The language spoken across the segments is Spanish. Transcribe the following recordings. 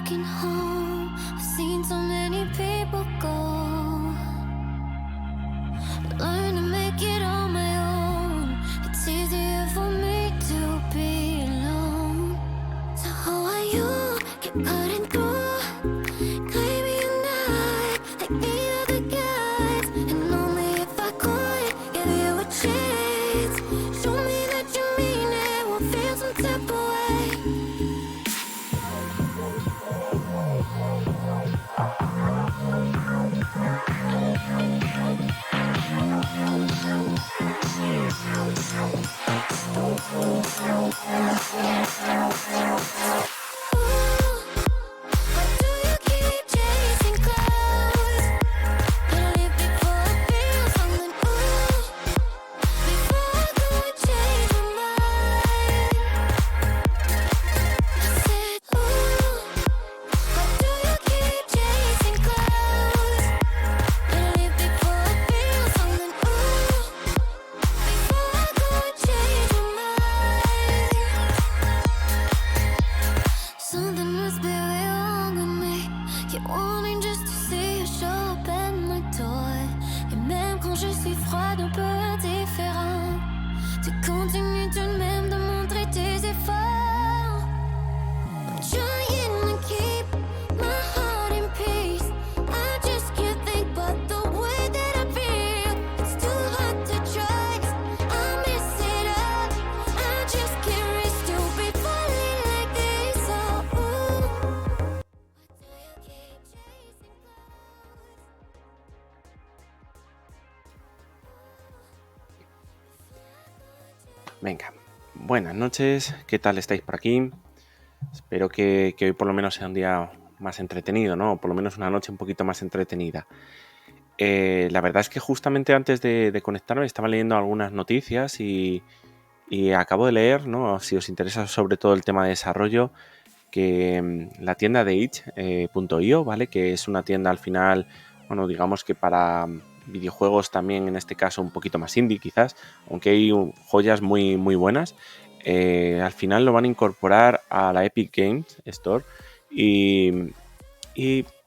walking home, I've seen so many people go. Learn to make it on my own. It's easier for me to be alone. So how are you? Keep cutting through. Claiming you're not like the other guys. And only if I could give you a chance. Show me that you mean it. Won't feel some type of way. Why do you keep chasing clouds? Better leave before I feel something. Before I go and change my mind. I said, why do you keep chasing clouds? Better leave before I feel something. Before I go and change my mind. Something must be wrong with me. Keep wanting just to see you show up at my door. Et même quand je suis froide, un peu indifférent, tu continues tout de même de montrer tes efforts. I'm trying to keep my heart in peace. I just can't think but the way that I feel. It's too hard to trust. I miss it all. I just can't risk to be falling like this. Oh, why do you keep chasing clouds? Venga, buenas noches, ¿qué tal estáis por aquí? Espero que hoy por lo menos sea un día más entretenido, ¿no? O por lo menos una noche un poquito más entretenida. La verdad es que justamente antes de conectarme estaba leyendo algunas noticias y acabo de leer, ¿no? Si os interesa sobre todo el tema de desarrollo, que la tienda de itch.io, ¿vale? Que es una tienda al final, bueno, digamos que para videojuegos también, en este caso un poquito más indie quizás, aunque hay joyas muy, muy buenas, al final lo van a incorporar a la Epic Games Store y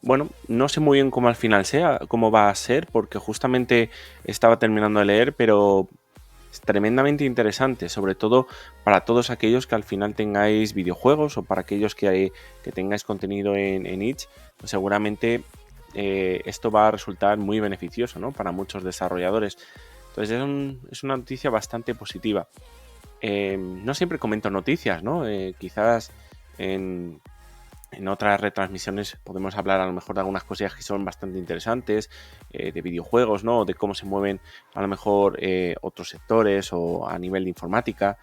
bueno, no sé muy bien cómo al final cómo va a ser, porque justamente estaba terminando de leer, pero es tremendamente interesante, sobre todo para todos aquellos que al final tengáis videojuegos o para aquellos que tengáis contenido en itch, pues seguramente esto va a resultar muy beneficioso, ¿no? Para muchos desarrolladores. Entonces es una noticia bastante positiva. No siempre comento noticias, ¿no? Quizás en otras retransmisiones podemos hablar a lo mejor de algunas cosillas que son bastante interesantes, de videojuegos, ¿no? De cómo se mueven a lo mejor otros sectores o a nivel de informática.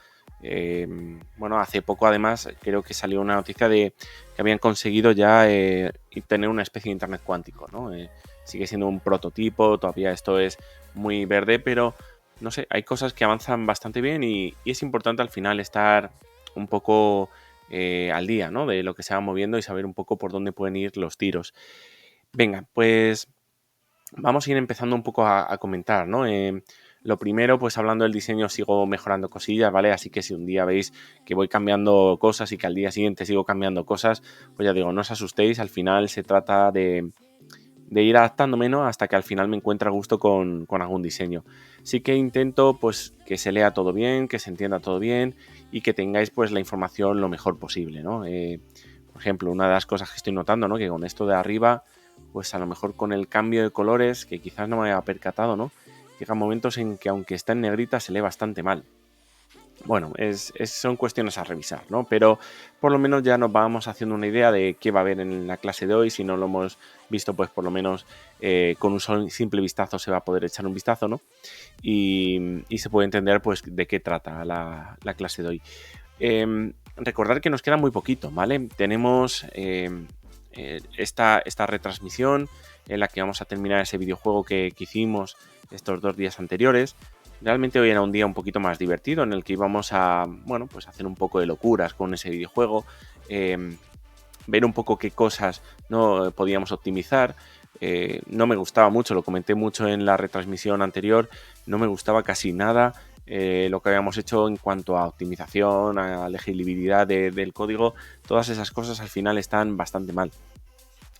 Bueno, hace poco además creo que salió una noticia de que habían conseguido ya tener una especie de internet cuántico, ¿no? Sigue siendo un prototipo, todavía esto es muy verde, pero no sé, hay cosas que avanzan bastante bien y es importante al final estar un poco al día, ¿no? De lo que se va moviendo y saber un poco por dónde pueden ir los tiros. Venga, pues vamos a ir empezando un poco a comentar, ¿no? Lo primero, pues hablando del diseño, sigo mejorando cosillas, ¿vale? Así que si un día veis que voy cambiando cosas y que al día siguiente sigo cambiando cosas, pues ya digo, no os asustéis, al final se trata de ir adaptándome, ¿no? Hasta que al final me encuentre a gusto con algún diseño. Sí que intento pues que se lea todo bien, que se entienda todo bien y que tengáis pues la información lo mejor posible, ¿no? Por ejemplo, una de las cosas que estoy notando, ¿no? Que con esto de arriba, pues a lo mejor con el cambio de colores, que quizás no me haya percatado, ¿no? Llegan momentos en que aunque está en negrita se lee bastante mal. Bueno, son cuestiones a revisar, ¿no? Pero por lo menos ya nos vamos haciendo una idea de qué va a haber en la clase de hoy. Si no lo hemos visto, pues por lo menos con un simple vistazo se va a poder echar un vistazo, ¿no? Y se puede entender, pues, de qué trata la clase de hoy. Recordar que nos queda muy poquito, ¿vale? Tenemos esta retransmisión en la que vamos a terminar ese videojuego que hicimos estos 2 días anteriores. Realmente hoy era un día un poquito más divertido en el que íbamos a, bueno, pues hacer un poco de locuras con ese videojuego, ver un poco qué cosas no podíamos optimizar. No me gustaba mucho, lo comenté mucho en la retransmisión anterior, no me gustaba casi nada lo que habíamos hecho en cuanto a optimización, a legibilidad del código, todas esas cosas al final están bastante mal.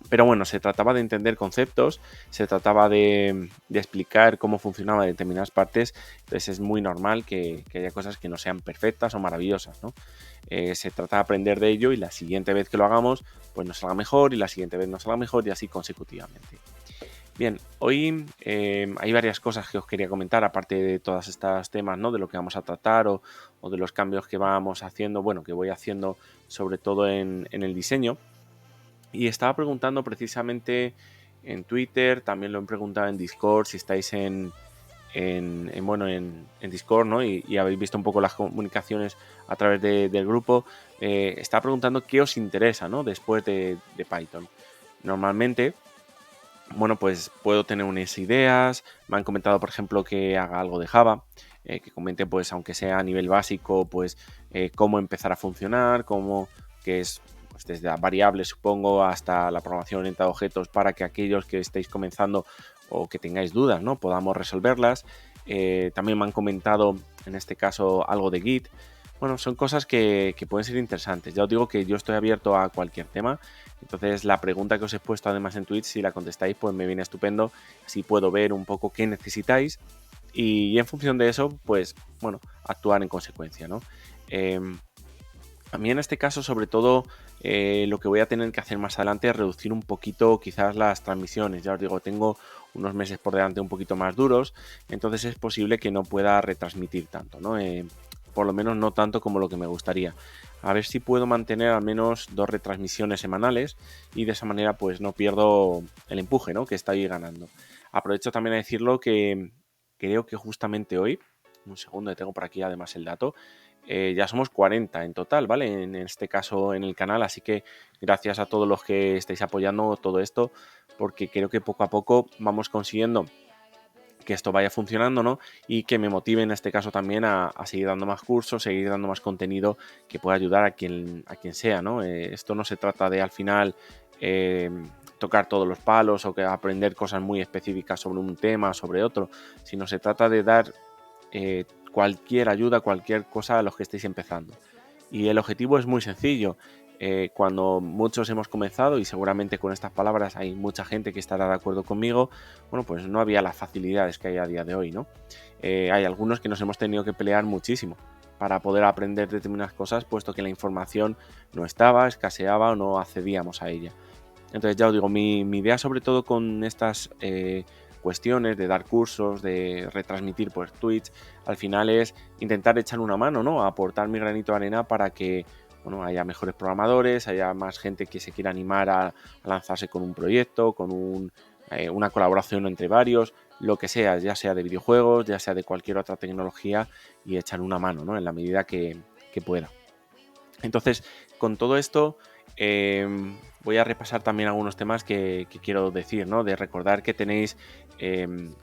Pero bueno, se trataba de entender conceptos, se trataba de explicar cómo funcionaban determinadas partes, entonces es muy normal que haya cosas que no sean perfectas o maravillosas, ¿no? Se trata de aprender de ello y la siguiente vez que lo hagamos, pues nos salga mejor y la siguiente vez nos salga mejor y así consecutivamente. Bien, hoy hay varias cosas que os quería comentar, aparte de todos estos temas, ¿no? De lo que vamos a tratar o de los cambios que vamos haciendo, bueno, que voy haciendo sobre todo en el diseño. Y estaba preguntando precisamente en Twitter, también lo he preguntado en Discord, si estáis en Discord, ¿no? Y habéis visto un poco las comunicaciones a través del grupo. Estaba preguntando qué os interesa, ¿no? Después de Python. Normalmente, bueno, pues puedo tener unas ideas. Me han comentado, por ejemplo, que haga algo de Java, que comente, pues, aunque sea a nivel básico, pues, cómo empezar a funcionar, cómo, que es pues, desde variables, supongo, hasta la programación orientada a objetos, para que aquellos que estéis comenzando o que tengáis dudas, ¿no? Podamos resolverlas. También me han comentado, en este caso, algo de Git. Bueno, son cosas que pueden ser interesantes. Ya os digo que yo estoy abierto a cualquier tema. Entonces, la pregunta que os he puesto además en Twitch, si la contestáis, pues me viene estupendo. Así puedo ver un poco qué necesitáis y en función de eso, pues, bueno, actuar en consecuencia, ¿no? A mí en este caso, sobre todo, lo que voy a tener que hacer más adelante es reducir un poquito quizás las transmisiones. Ya os digo, tengo unos meses por delante un poquito más duros, entonces es posible que no pueda retransmitir tanto, ¿no? Por lo menos no tanto como lo que me gustaría. A ver si puedo mantener al menos 2 retransmisiones semanales y de esa manera pues no pierdo el empuje, ¿no? Que estoy ganando. Aprovecho también a decirlo que creo que justamente hoy, un segundo, tengo por aquí además el dato, ya somos 40 en total, ¿vale? En este caso en el canal, así que gracias a todos los que estáis apoyando todo esto, porque creo que poco a poco vamos consiguiendo que esto vaya funcionando, ¿no? Y que me motive en este caso también a seguir dando más cursos, seguir dando más contenido que pueda ayudar a quien sea, ¿no? Esto no se trata de al final tocar todos los palos o que aprender cosas muy específicas sobre un tema, sobre otro, sino se trata de dar cualquier ayuda, cualquier cosa a los que estéis empezando. Y el objetivo es muy sencillo. Cuando muchos hemos comenzado, y seguramente con estas palabras hay mucha gente que estará de acuerdo conmigo, bueno, pues no había las facilidades que hay a día de hoy, ¿no? Hay algunos que nos hemos tenido que pelear muchísimo para poder aprender determinadas cosas, puesto que la información no estaba, escaseaba o no accedíamos a ella. Entonces ya os digo, mi idea sobre todo con estas cuestiones de dar cursos, de retransmitir por Twitch, al final es intentar echar una mano, ¿no? Aportar mi granito de arena para que bueno, haya mejores programadores, haya más gente que se quiera animar a lanzarse con un proyecto, con una colaboración entre varios, lo que sea, ya sea de videojuegos, ya sea de cualquier otra tecnología y echar una mano, ¿no? En la medida que pueda. Entonces, con todo esto, voy a repasar también algunos temas que quiero decir, ¿no? De recordar que tenéis el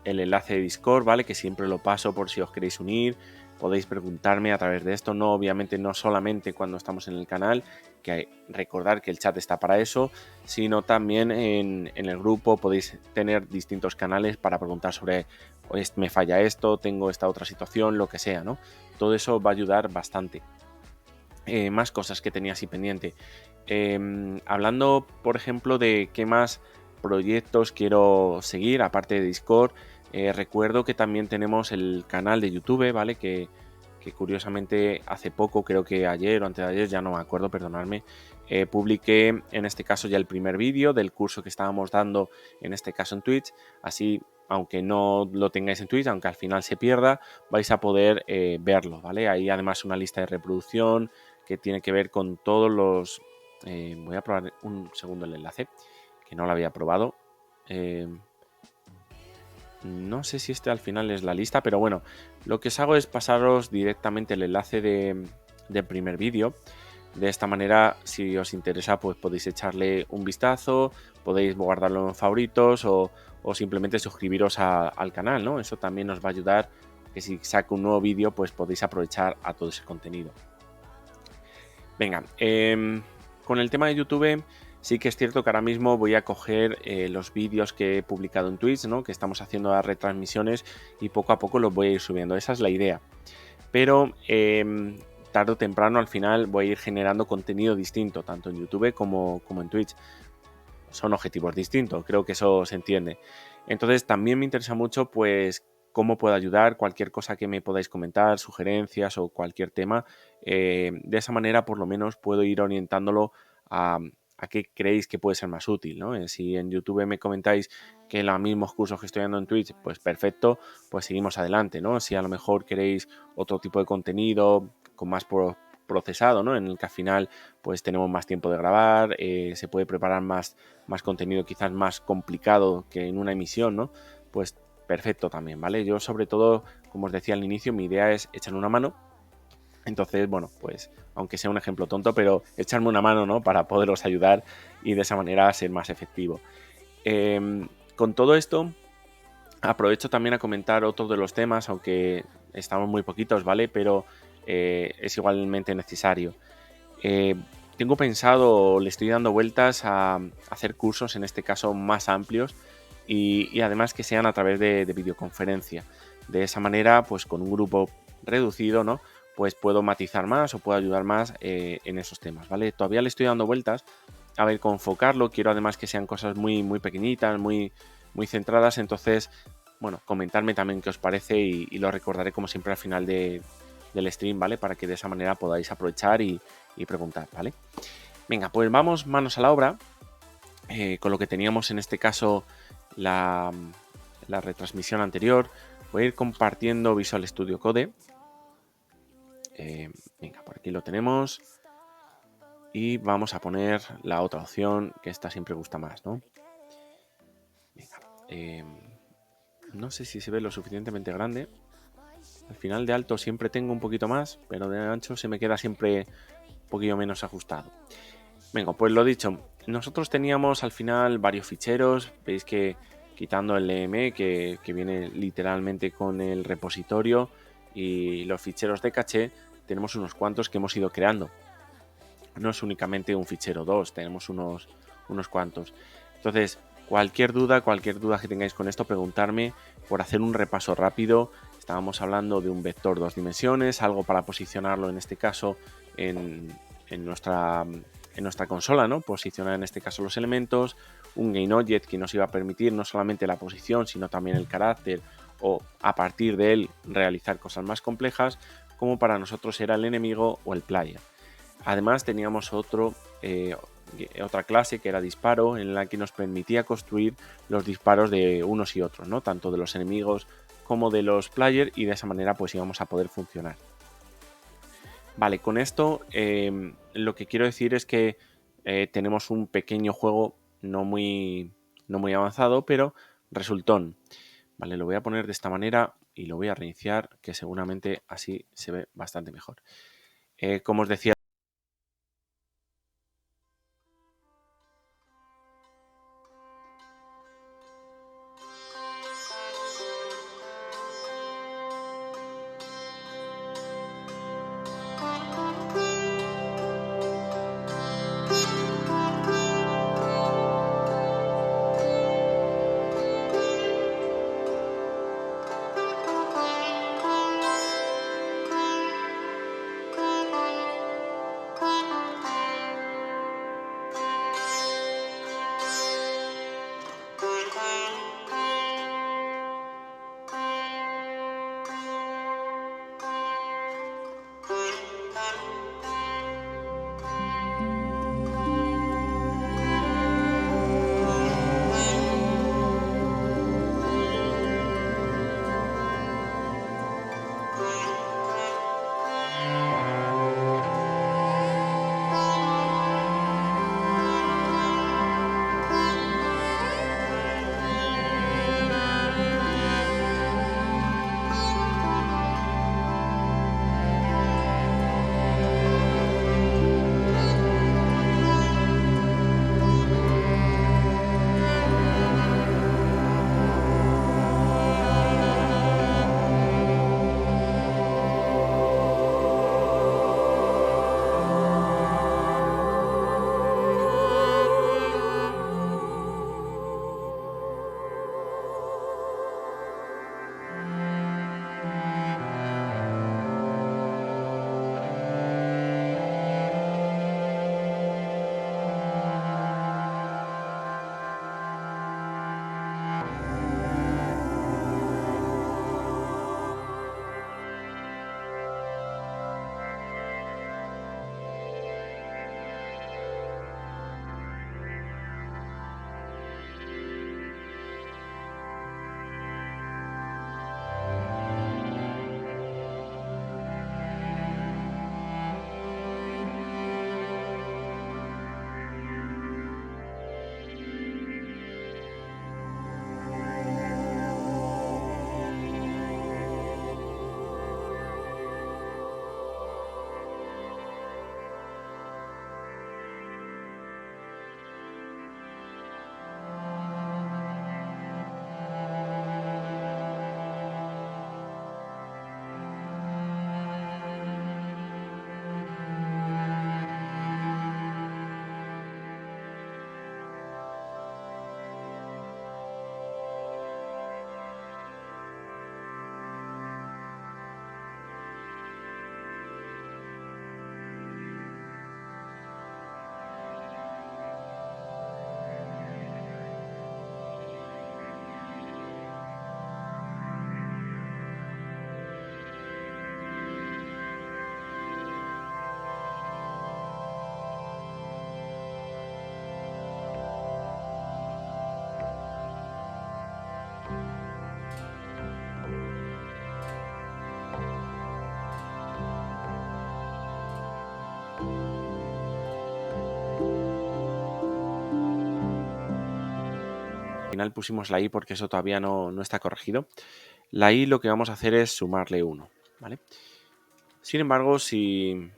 enlace de Discord, ¿vale? Que siempre lo paso por si os queréis unir. Podéis preguntarme a través de esto, no, obviamente no solamente cuando estamos en el canal, que recordar que el chat está para eso, sino también en el grupo podéis tener distintos canales para preguntar sobre, pues, me falla esto, tengo esta otra situación, lo que sea, ¿no? Todo eso va a ayudar bastante. Más cosas que tenía así pendiente. Hablando, por ejemplo, de qué más proyectos quiero seguir, aparte de Discord, recuerdo que también tenemos el canal de YouTube, ¿vale? Que curiosamente hace poco, creo que ayer o antes de ayer, ya no me acuerdo, perdonadme, publiqué en este caso ya el primer vídeo del curso que estábamos dando, en este caso en Twitch. Así, aunque no lo tengáis en Twitch, aunque al final se pierda, vais a poder verlo, ¿vale? Hay además una lista de reproducción que tiene que ver con todos los... voy a probar un segundo el enlace, que no lo había probado. No sé si este al final es la lista, pero bueno, lo que os hago es pasaros directamente el enlace del primer vídeo. De esta manera, si os interesa, pues podéis echarle un vistazo, podéis guardarlo en favoritos o simplemente suscribiros al canal, ¿no? Eso también os va a ayudar, que si saco un nuevo vídeo, pues podéis aprovechar a todo ese contenido. Venga, con el tema de YouTube, Sí que es cierto que ahora mismo voy a coger los vídeos que he publicado en Twitch, ¿no? Que estamos haciendo las retransmisiones y poco a poco los voy a ir subiendo. Esa es la idea. Pero tarde o temprano al final voy a ir generando contenido distinto, tanto en YouTube como en Twitch. Son objetivos distintos, creo que eso se entiende. Entonces también me interesa mucho pues cómo puedo ayudar, cualquier cosa que me podáis comentar, sugerencias o cualquier tema. De esa manera por lo menos puedo ir orientándolo a qué creéis que puede ser más útil, ¿no? Si en YouTube me comentáis que los mismos cursos que estoy dando en Twitch, pues perfecto, pues seguimos adelante, ¿no? Si a lo mejor queréis otro tipo de contenido con más procesado, ¿no? En el que al final pues tenemos más tiempo de grabar, se puede preparar más contenido quizás más complicado que en una emisión, ¿no? Pues perfecto también, ¿vale? Yo sobre todo, como os decía al inicio, mi idea es echar una mano. Entonces, bueno, pues aunque sea un ejemplo tonto, pero echarme una mano, ¿no? Para poderos ayudar y de esa manera ser más efectivo. Con todo esto, aprovecho también a comentar otro de los temas, aunque estamos muy poquitos, ¿vale? Pero es igualmente necesario. Eh, Tengo pensado, le estoy dando vueltas a hacer cursos, en este caso más amplios, y además que sean a través de videoconferencia. De esa manera, pues con un grupo reducido, ¿no? Pues puedo matizar más o puedo ayudar más en esos temas, ¿vale? Todavía le estoy dando vueltas a ver cómo enfocarlo. Quiero además que sean cosas muy, muy pequeñitas, muy, muy centradas. Entonces, bueno, comentarme también qué os parece y lo recordaré como siempre al final del stream, ¿vale? Para que de esa manera podáis aprovechar y preguntar, ¿vale? Venga, pues vamos manos a la obra con lo que teníamos en este caso la retransmisión anterior. Voy a ir compartiendo Visual Studio Code. Venga, por aquí lo tenemos. Y vamos a poner la otra opción, que esta siempre gusta más, ¿no? Venga, no sé si se ve lo suficientemente grande. Al final de alto siempre tengo un poquito más, pero de ancho se me queda siempre un poquillo menos ajustado. Venga, pues lo dicho, nosotros teníamos al final varios ficheros, veis que quitando el LM que viene literalmente con el repositorio y los ficheros de caché, tenemos unos cuantos que hemos ido creando. No es únicamente un fichero 2, tenemos unos cuantos. Entonces, cualquier duda que tengáis con esto, preguntarme por hacer un repaso rápido. Estábamos hablando de un vector 2 dimensiones, algo para posicionarlo en este caso en nuestra consola, ¿no? Posicionar en este caso los elementos, un GainObject que nos iba a permitir no solamente la posición, sino también el carácter o a partir de él realizar cosas más complejas, como para nosotros era el enemigo o el player. Además teníamos otra clase que era disparo, en la que nos permitía construir los disparos de unos y otros, ¿no? Tanto de los enemigos como de los players, y de esa manera pues íbamos a poder funcionar. Vale, con esto lo que quiero decir es que tenemos un pequeño juego no muy avanzado, pero resultón. Vale, lo voy a poner de esta manera y lo voy a reiniciar, que seguramente así se ve bastante mejor. Como os decía, final pusimos la i porque eso todavía no está corregido. La i lo que vamos a hacer es sumarle 1, ¿vale? Sin embargo, si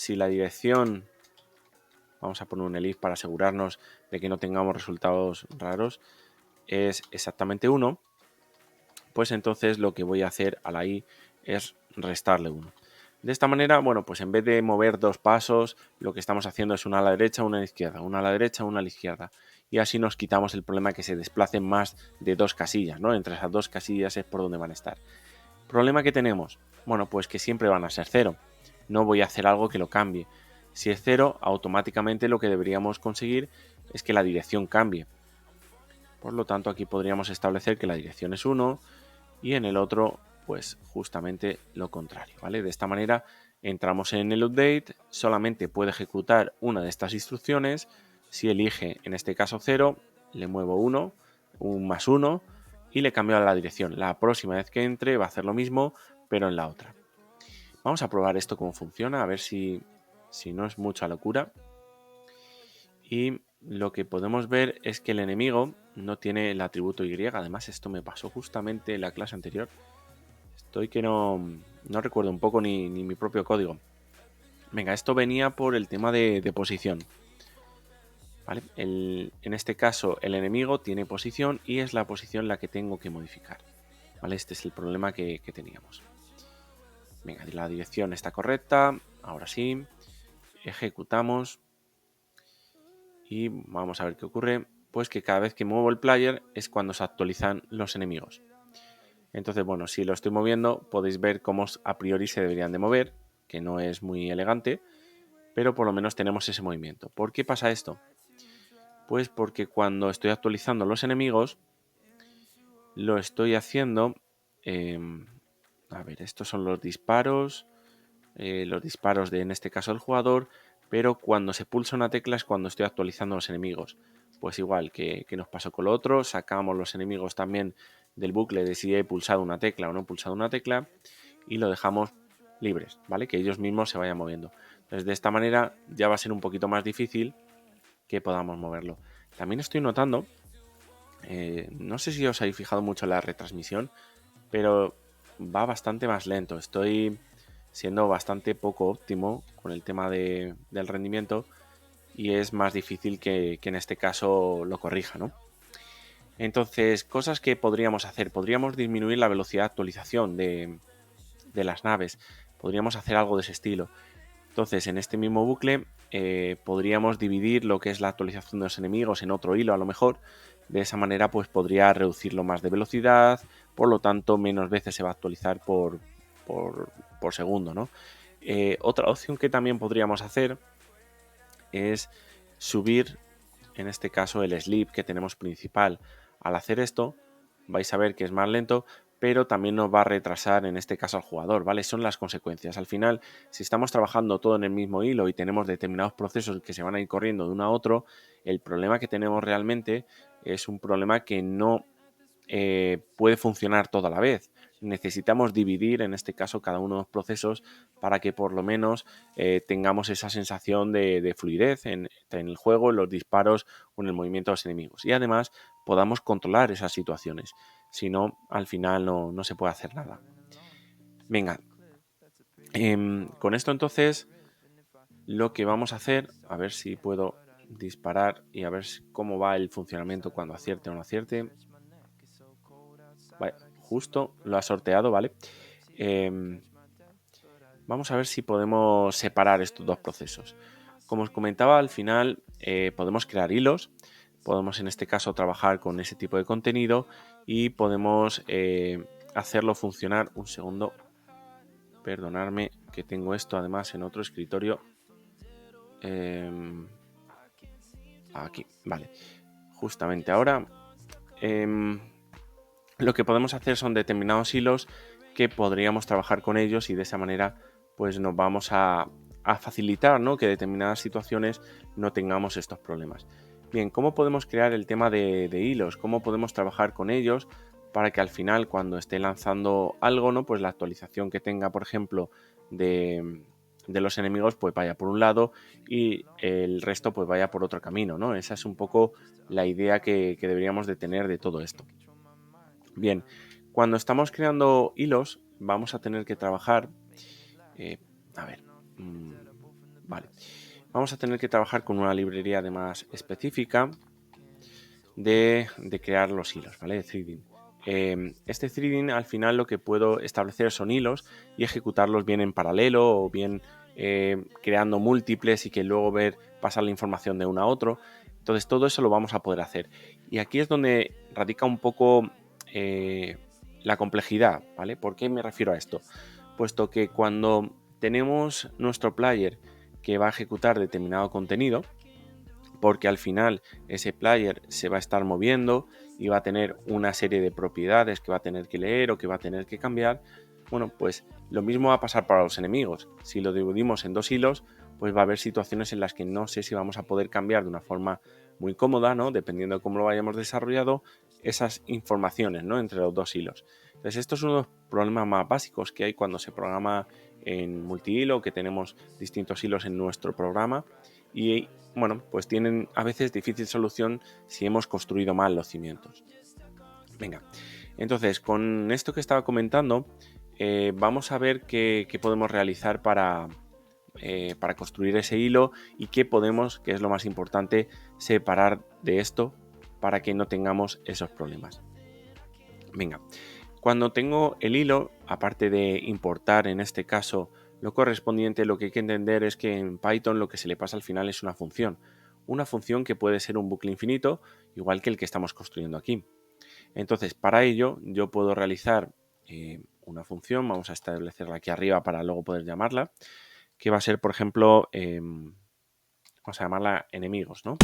la dirección, vamos a poner un elif para asegurarnos de que no tengamos resultados raros, es exactamente 1, pues entonces lo que voy a hacer a la i es restarle 1. De esta manera, bueno, pues en vez de mover 2 pasos, lo que estamos haciendo es una a la derecha, una a la izquierda, una a la derecha, una a la izquierda. Y así nos quitamos el problema de que se desplacen más de 2 casillas, ¿no? Entre esas 2 casillas es por donde van a estar. ¿Problema que tenemos? Bueno, pues que siempre van a ser 0. No voy a hacer algo que lo cambie. Si es 0, automáticamente lo que deberíamos conseguir es que la dirección cambie. Por lo tanto, aquí podríamos establecer que la dirección es 1 y en el otro, pues justamente lo contrario, ¿vale? De esta manera entramos en el update, solamente puede ejecutar una de estas instrucciones. Si elige, en este caso 0, le muevo 1, un más 1 y le cambio la dirección. La próxima vez que entre va a hacer lo mismo, pero en la otra. Vamos a probar esto cómo funciona, a ver si no es mucha locura. Y lo que podemos ver es que el enemigo no tiene el atributo Y. Además, esto me pasó justamente en la clase anterior. Estoy que no recuerdo un poco ni mi propio código. Venga, esto venía por el tema de posición. ¿Vale? En este caso, el enemigo tiene posición y es la posición la que tengo que modificar. ¿Vale? Este es el problema que teníamos. Venga, la dirección está correcta. Ahora sí. Ejecutamos. Y vamos a ver qué ocurre. Pues que cada vez que muevo el player es cuando se actualizan los enemigos. Entonces, bueno, si lo estoy moviendo, podéis ver cómo a priori se deberían de mover, que no es muy elegante, pero por lo menos tenemos ese movimiento. ¿Por qué pasa esto? Pues porque cuando estoy actualizando los enemigos, lo estoy haciendo... a ver, estos son los disparos de, en este caso, el jugador, pero cuando se pulsa una tecla es cuando estoy actualizando los enemigos. Pues igual que nos pasó con lo otro, sacamos los enemigos también del bucle de si he pulsado una tecla o no he pulsado una tecla y lo dejamos libres, ¿vale? Que ellos mismos se vayan moviendo. Entonces, de esta manera ya va a ser un poquito más difícil que podamos moverlo. También estoy notando, no sé si os habéis fijado mucho en la retransmisión, pero va bastante más lento. Estoy siendo bastante poco óptimo con el tema del rendimiento y es más difícil que en este caso lo corrija, ¿no? Entonces, cosas que podríamos hacer. Podríamos disminuir la velocidad de actualización de las naves. Podríamos hacer algo de ese estilo. Entonces, en este mismo bucle podríamos dividir lo que es la actualización de los enemigos en otro hilo a lo mejor. De esa manera pues podría reducirlo más de velocidad, por lo tanto menos veces se va a actualizar por segundo, ¿no? Otra opción que también podríamos hacer es subir, en este caso, el sleep que tenemos principal. Al hacer esto vais a ver que es más lento, pero también nos va a retrasar en este caso al jugador, ¿vale? Son las consecuencias. Al final, si estamos trabajando todo en el mismo hilo y tenemos determinados procesos que se van a ir corriendo de uno a otro, el problema que tenemos realmente es un problema que no puede funcionar toda la vez. Necesitamos dividir, en este caso, cada uno de los procesos para que por lo menos tengamos esa sensación de fluidez en el juego, en los disparos o en el movimiento de los enemigos. Y además podamos controlar esas situaciones. Si no, al final no se puede hacer nada. Venga, con esto entonces lo que vamos a hacer, a ver si puedo disparar y a ver cómo va el funcionamiento cuando acierte o no acierte. Vale, justo lo ha sorteado, ¿vale? Vamos a ver si podemos separar estos dos procesos. Como os comentaba, al final podemos crear hilos, podemos en este caso trabajar con ese tipo de contenido y podemos hacerlo funcionar. Un segundo, perdonadme que tengo esto además en otro escritorio. Aquí, vale. Justamente ahora lo que podemos hacer son determinados hilos que podríamos trabajar con ellos y de esa manera pues nos vamos a facilitar, ¿no?, que determinadas situaciones no tengamos estos problemas. Bien, ¿cómo podemos crear el tema de hilos? ¿Cómo podemos trabajar con ellos para que al final cuando esté lanzando algo, ¿no?, pues la actualización que tenga, por ejemplo, de de los enemigos pues vaya por un lado y el resto pues vaya por otro camino, ¿no? Esa es un poco la idea que deberíamos de tener de todo esto. Bien, cuando estamos creando hilos vamos a tener que trabajar, vale, vamos a tener que trabajar con una librería además específica de crear los hilos, ¿vale? De threading. Este threading al final lo que puedo establecer son hilos y ejecutarlos bien en paralelo o bien creando múltiples y que luego pasar la información de uno a otro. Entonces todo eso lo vamos a poder hacer. Y aquí es donde radica un poco la complejidad, ¿vale? ¿Por qué me refiero a esto? Puesto que cuando tenemos nuestro player que va a ejecutar determinado contenido, porque al final ese player se va a estar moviendo y va a tener una serie de propiedades que va a tener que leer o que va a tener que cambiar, bueno, pues lo mismo va a pasar para los enemigos. Si lo dividimos en dos hilos, pues va a haber situaciones en las que no sé si vamos a poder cambiar de una forma muy cómoda, ¿no? Dependiendo de cómo lo hayamos desarrollado, esas informaciones, ¿no? Entre los dos hilos. Entonces, esto es uno de los problemas más básicos que hay cuando se programa en multihilo, que tenemos distintos hilos en nuestro programa y bueno, pues tienen a veces difícil solución si hemos construido mal los cimientos. Venga, entonces con esto que estaba comentando, vamos a ver qué podemos realizar para construir ese hilo y qué podemos, que es lo más importante, separar de esto para que no tengamos esos problemas. Venga, cuando tengo el hilo, aparte de importar en este caso lo correspondiente, lo que hay que entender es que en Python lo que se le pasa al final es una función que puede ser un bucle infinito, igual que el que estamos construyendo aquí. Entonces, para ello yo puedo realizar una función, vamos a establecerla aquí arriba para luego poder llamarla, que va a ser, por ejemplo, vamos a llamarla enemigos, ¿no?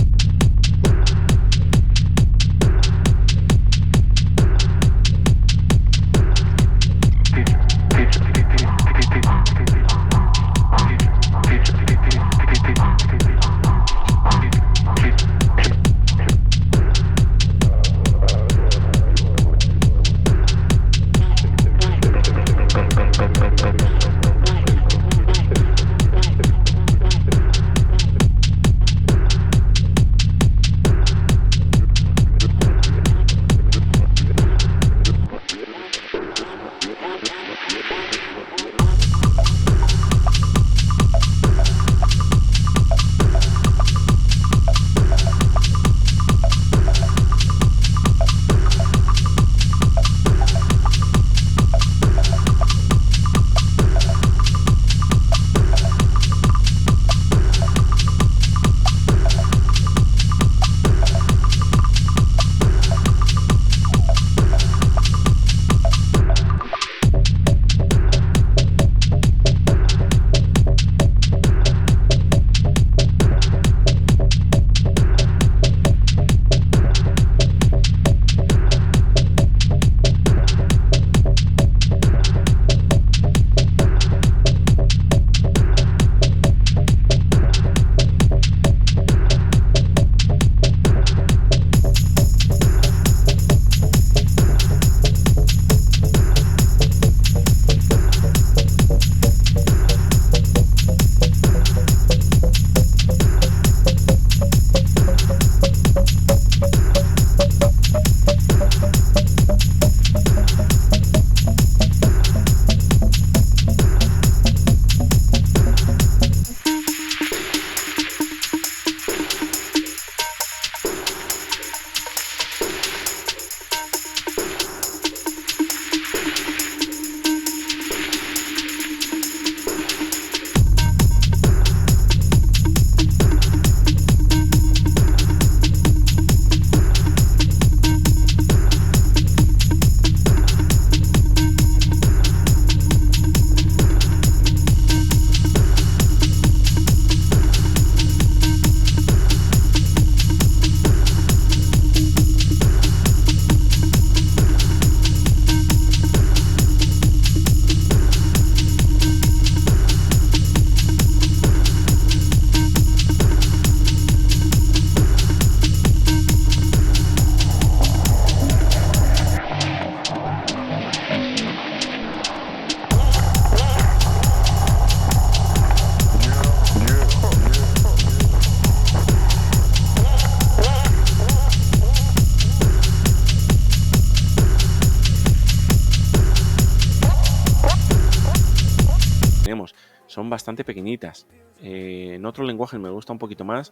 tenemos. Son bastante pequeñitas. En otros lenguajes me gusta un poquito más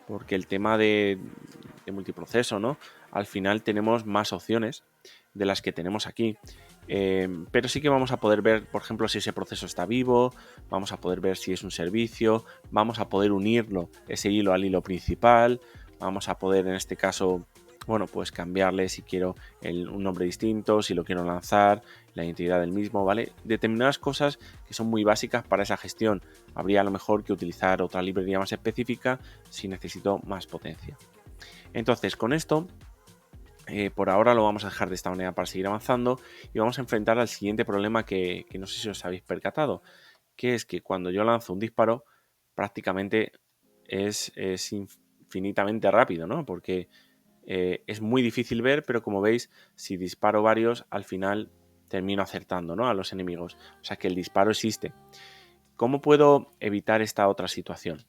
porque el tema de multiproceso, ¿no? Al final tenemos más opciones de las que tenemos aquí. Pero sí que vamos a poder ver, por ejemplo, si ese proceso está vivo, vamos a poder ver si es un servicio, vamos a poder unirlo, ese hilo al hilo principal, vamos a poder en este caso, bueno, pues cambiarle si quiero un nombre distinto, si lo quiero lanzar, la identidad del mismo, ¿vale? Determinadas cosas que son muy básicas para esa gestión. Habría a lo mejor que utilizar otra librería más específica si necesito más potencia. Entonces, con esto, por ahora lo vamos a dejar de esta manera para seguir avanzando y vamos a enfrentar al siguiente problema que no sé si os habéis percatado, que es que cuando yo lanzo un disparo prácticamente es infinitamente rápido, ¿no? Porque es muy difícil ver, pero como veis, si disparo varios, al final termino acertando, ¿no? A los enemigos. O sea que el disparo existe. ¿Cómo puedo evitar esta otra situación?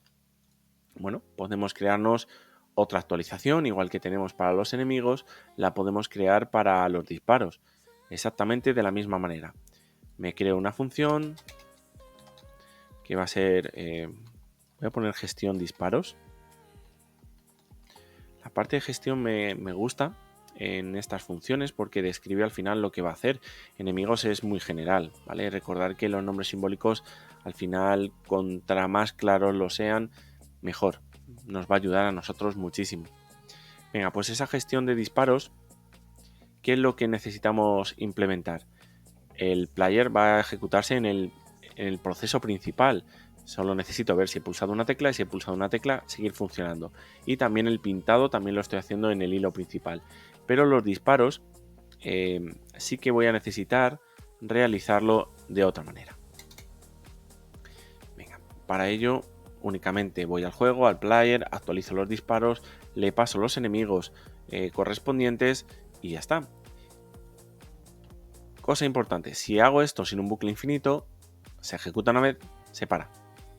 Bueno, podemos crearnos otra actualización, igual que tenemos para los enemigos, la podemos crear para los disparos. Exactamente de la misma manera. Me creo una función que va a ser... voy a poner gestión disparos. La parte de gestión me gusta en estas funciones porque describe al final lo que va a hacer. Enemigos es muy general, ¿vale? Recordar que los nombres simbólicos al final, contra más claros lo sean, mejor. Nos va a ayudar a nosotros muchísimo. Venga, pues esa gestión de disparos, ¿qué es lo que necesitamos implementar? El player va a ejecutarse en el proceso principal. Solo necesito ver si he pulsado una tecla y si he pulsado una tecla, seguir funcionando. Y también el pintado también lo estoy haciendo en el hilo principal. Pero los disparos sí que voy a necesitar realizarlo de otra manera. Venga, para ello únicamente voy al juego, al player, actualizo los disparos, le paso los enemigos correspondientes y ya está. Cosa importante, si hago esto sin un bucle infinito, se ejecuta una vez, se para,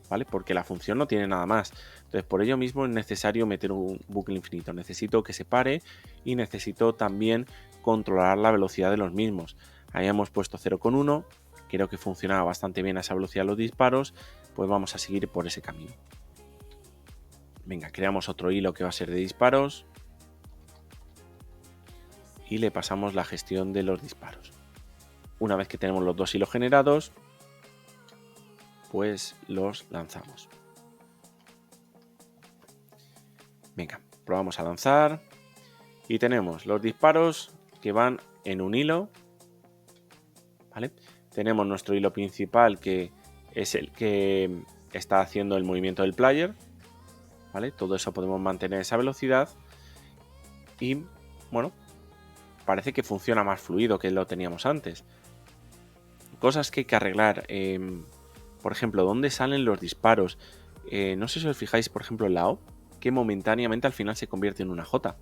¿vale? Porque la función no tiene nada más. Entonces, por ello mismo es necesario meter un bucle infinito. Necesito que se pare y necesito también controlar la velocidad de los mismos. Ahí hemos puesto 0,1, creo que funcionaba bastante bien a esa velocidad los disparos, pues vamos a seguir por ese camino. Venga, creamos otro hilo que va a ser de disparos y le pasamos la gestión de los disparos. Una vez que tenemos los dos hilos generados, pues los lanzamos. Venga, probamos a lanzar y tenemos los disparos que van en un hilo, ¿vale? Tenemos nuestro hilo principal que es el que está haciendo el movimiento del player, ¿vale? Todo eso podemos mantener esa velocidad y, bueno, parece que funciona más fluido que lo teníamos antes. Cosas que hay que arreglar, por ejemplo, ¿dónde salen los disparos? No sé si os fijáis, por ejemplo, en la O, que momentáneamente al final se convierte en una J.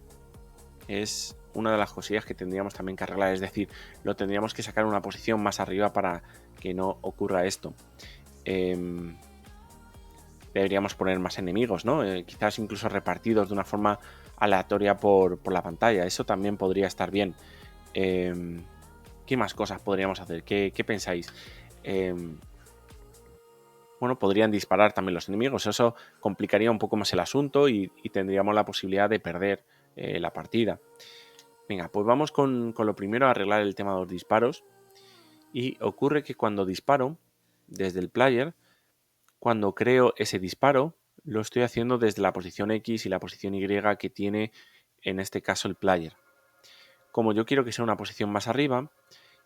Es una de las cosillas que tendríamos también que arreglar, es decir, lo tendríamos que sacar una posición más arriba para que no ocurra esto. Deberíamos poner más enemigos, ¿no? Quizás incluso repartidos de una forma aleatoria por la pantalla, eso también podría estar bien. ¿Qué más cosas podríamos hacer? ¿Qué pensáis? Bueno, podrían disparar también los enemigos. Eso complicaría un poco más el asunto y tendríamos la posibilidad de perder la partida. Venga, pues vamos con lo primero a arreglar el tema de los disparos. Y ocurre que cuando disparo desde el player, cuando creo ese disparo, lo estoy haciendo desde la posición X y la posición Y que tiene en este caso el player. Como yo quiero que sea una posición más arriba,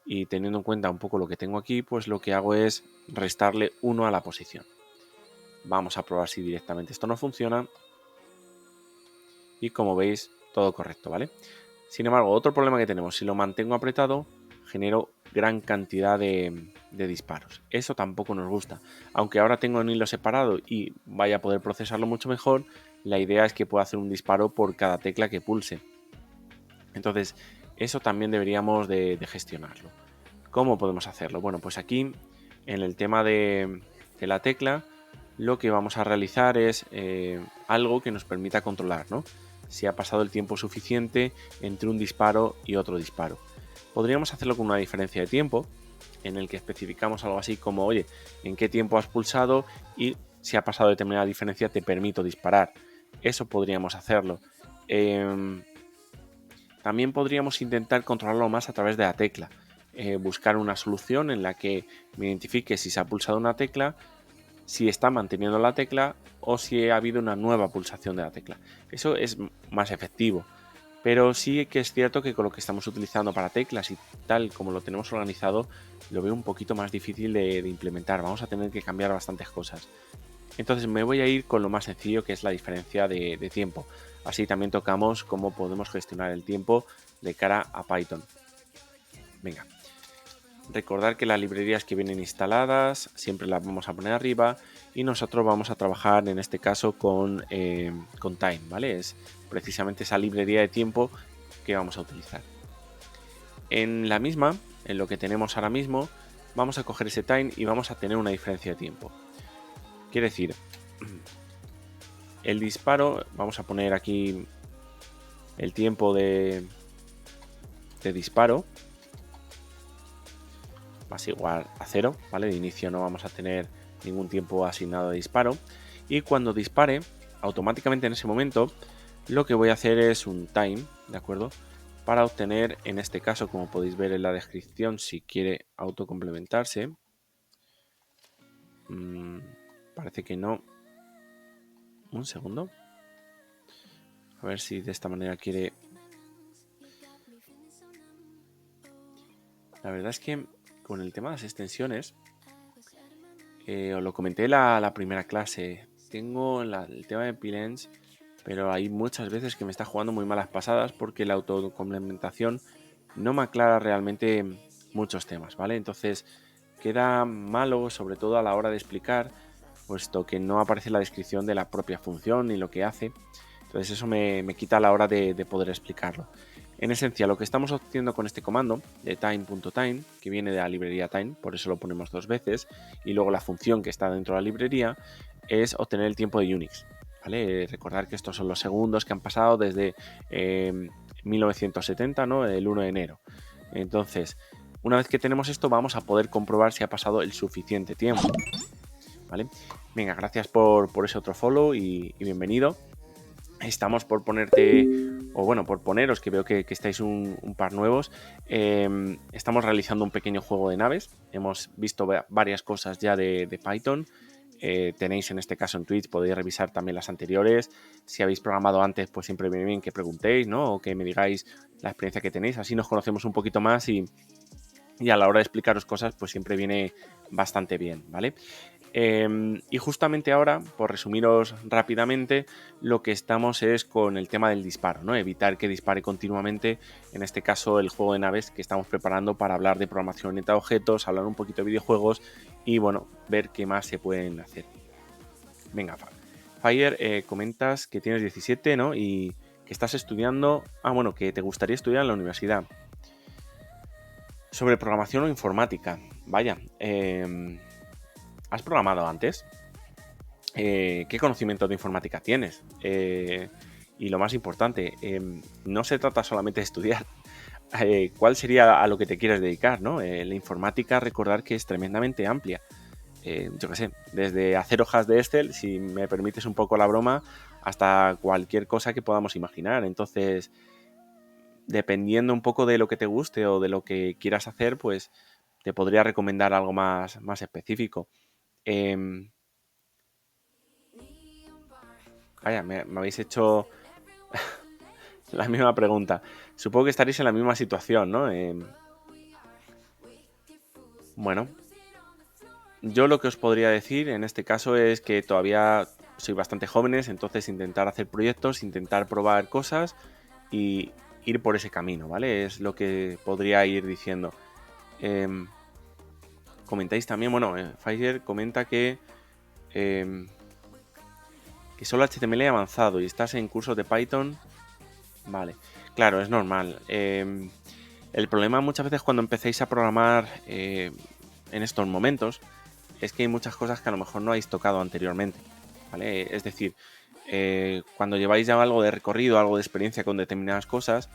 y teniendo en cuenta un poco lo que tengo aquí, pues lo que hago es restarle 1 a la posición. Vamos a probar si directamente esto no funciona. Y como veis, todo correcto, ¿vale? Sin embargo, otro problema que tenemos, si lo mantengo apretado, genero gran cantidad de disparos. Eso tampoco nos gusta. Aunque ahora tengo un hilo separado y vaya a poder procesarlo mucho mejor, la idea es que pueda hacer un disparo por cada tecla que pulse. Entonces, eso también deberíamos de gestionarlo. ¿Cómo podemos hacerlo? Bueno, pues aquí en el tema de la tecla, lo que vamos a realizar es algo que nos permita controlar, ¿no? Si ha pasado el tiempo suficiente entre un disparo y otro disparo. Podríamos hacerlo con una diferencia de tiempo, en el que especificamos algo así como, oye, en qué tiempo has pulsado y si ha pasado determinada diferencia te permito disparar. Eso podríamos hacerlo. También podríamos intentar controlarlo más a través de la tecla. Buscar una solución en la que me identifique si se ha pulsado una tecla, si está manteniendo la tecla o si ha habido una nueva pulsación de la tecla. Eso es más efectivo. Pero sí que es cierto que con lo que estamos utilizando para teclas y tal como lo tenemos organizado, lo veo un poquito más difícil de implementar. Vamos a tener que cambiar bastantes cosas. Entonces me voy a ir con lo más sencillo, que es la diferencia de tiempo. Así también tocamos cómo podemos gestionar el tiempo de cara a Python. Venga, recordar que las librerías que vienen instaladas siempre las vamos a poner arriba y nosotros vamos a trabajar en este caso con Time, ¿vale? Es precisamente esa librería de tiempo que vamos a utilizar. En la misma, en lo que tenemos ahora mismo, vamos a coger ese Time y vamos a tener una diferencia de tiempo. Quiere decir, el disparo, vamos a poner aquí el tiempo de disparo, más igual a 0, ¿vale? De inicio no vamos a tener ningún tiempo asignado de disparo. Y cuando dispare, automáticamente en ese momento, lo que voy a hacer es un time, ¿de acuerdo? Para obtener, en este caso, como podéis ver en la descripción, si quiere autocomplementarse. Parece que no. Un segundo. A ver si de esta manera quiere... La verdad es que con el tema de las extensiones, os lo comenté la primera clase, tengo el tema de Pylens, pero hay muchas veces que me está jugando muy malas pasadas porque la autocomplementación no me aclara realmente muchos temas, ¿vale? Entonces queda malo, sobre todo a la hora de explicar, puesto que no aparece la descripción de la propia función ni lo que hace. Entonces eso me quita a la hora de poder explicarlo. En esencia, lo que estamos haciendo con este comando de time.time, que viene de la librería time, por eso lo ponemos 2 veces, y luego la función que está dentro de la librería, es obtener el tiempo de Unix. ¿Vale? Recordar que estos son los segundos que han pasado desde 1970, ¿no? El 1 de enero. Entonces, una vez que tenemos esto, vamos a poder comprobar si ha pasado el suficiente tiempo. ¿Vale? Venga, gracias por ese otro follow y bienvenido. Estamos por ponerte, o bueno, por poneros, que veo que estáis un par nuevos. Estamos realizando un pequeño juego de naves. Hemos visto varias cosas ya de Python. Tenéis en este caso en Twitch, podéis revisar también las anteriores. Si habéis programado antes, pues siempre viene bien que preguntéis, ¿no? O que me digáis la experiencia que tenéis. Así nos conocemos un poquito más y a la hora de explicaros cosas, pues siempre viene bastante bien, ¿vale? Y justamente ahora, por resumiros rápidamente, lo que estamos es con el tema del disparo, ¿no? Evitar que dispare continuamente, en este caso el juego de naves que estamos preparando para hablar de programación orientada a objetos, hablar un poquito de videojuegos y bueno, ver qué más se pueden hacer. Venga, Fire, comentas que tienes 17, ¿no? Y que estás estudiando, bueno, que te gustaría estudiar en la universidad. Sobre programación o informática, vaya, ¿has programado antes? ¿Qué conocimiento de informática tienes? Y lo más importante, no se trata solamente de estudiar. ¿Cuál sería a lo que te quieres dedicar, ¿no? La informática, recordar que es tremendamente amplia. Yo qué sé, desde hacer hojas de Excel, si me permites un poco la broma, hasta cualquier cosa que podamos imaginar. Entonces, dependiendo un poco de lo que te guste o de lo que quieras hacer, pues te podría recomendar algo más específico. Vaya, me habéis hecho la misma pregunta. Supongo que estaréis en la misma situación, ¿no? Bueno, yo lo que os podría decir en este caso es que todavía soy bastante jóvenes, entonces intentar hacer proyectos, intentar probar cosas y ir por ese camino, ¿vale? Es lo que podría ir diciendo. Comentáis también, bueno, Pfizer comenta que solo HTML avanzado y estás en cursos de Python. Vale, claro, es normal. El problema muchas veces cuando empecéis a programar en estos momentos es que hay muchas cosas que a lo mejor no habéis tocado anteriormente, ¿vale? Es decir, cuando lleváis ya algo de recorrido, algo de experiencia con determinadas cosas,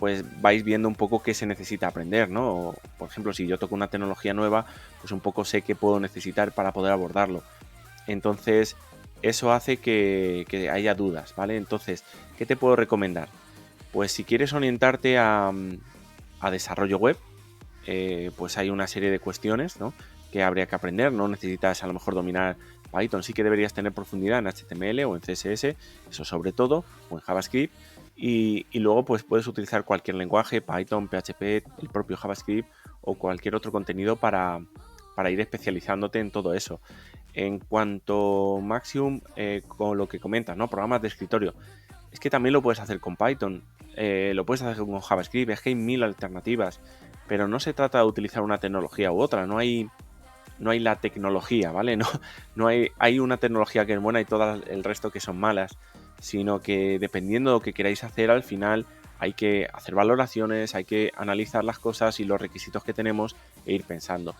pues vais viendo un poco qué se necesita aprender, ¿no? O, por ejemplo, si yo toco una tecnología nueva, pues un poco sé qué puedo necesitar para poder abordarlo. Entonces, eso hace que haya dudas, ¿vale? Entonces, ¿qué te puedo recomendar? Pues si quieres orientarte a desarrollo web, pues hay una serie de cuestiones, ¿no?, que habría que aprender. No necesitas a lo mejor dominar Python, sí que deberías tener profundidad en HTML o en CSS, eso sobre todo, o en JavaScript. Y luego pues puedes utilizar cualquier lenguaje, Python, PHP, el propio JavaScript o cualquier otro contenido para ir especializándote en todo eso. En cuanto Maxium, con lo que comentas, ¿no?, programas de escritorio, es que también lo puedes hacer con Python, lo puedes hacer con JavaScript, es que hay mil alternativas, pero no se trata de utilizar una tecnología u otra, no hay la tecnología, ¿vale? No hay una tecnología que es buena y todo el resto que son malas, sino que dependiendo de lo que queráis hacer, al final hay que hacer valoraciones, hay que analizar las cosas y los requisitos que tenemos e ir pensando.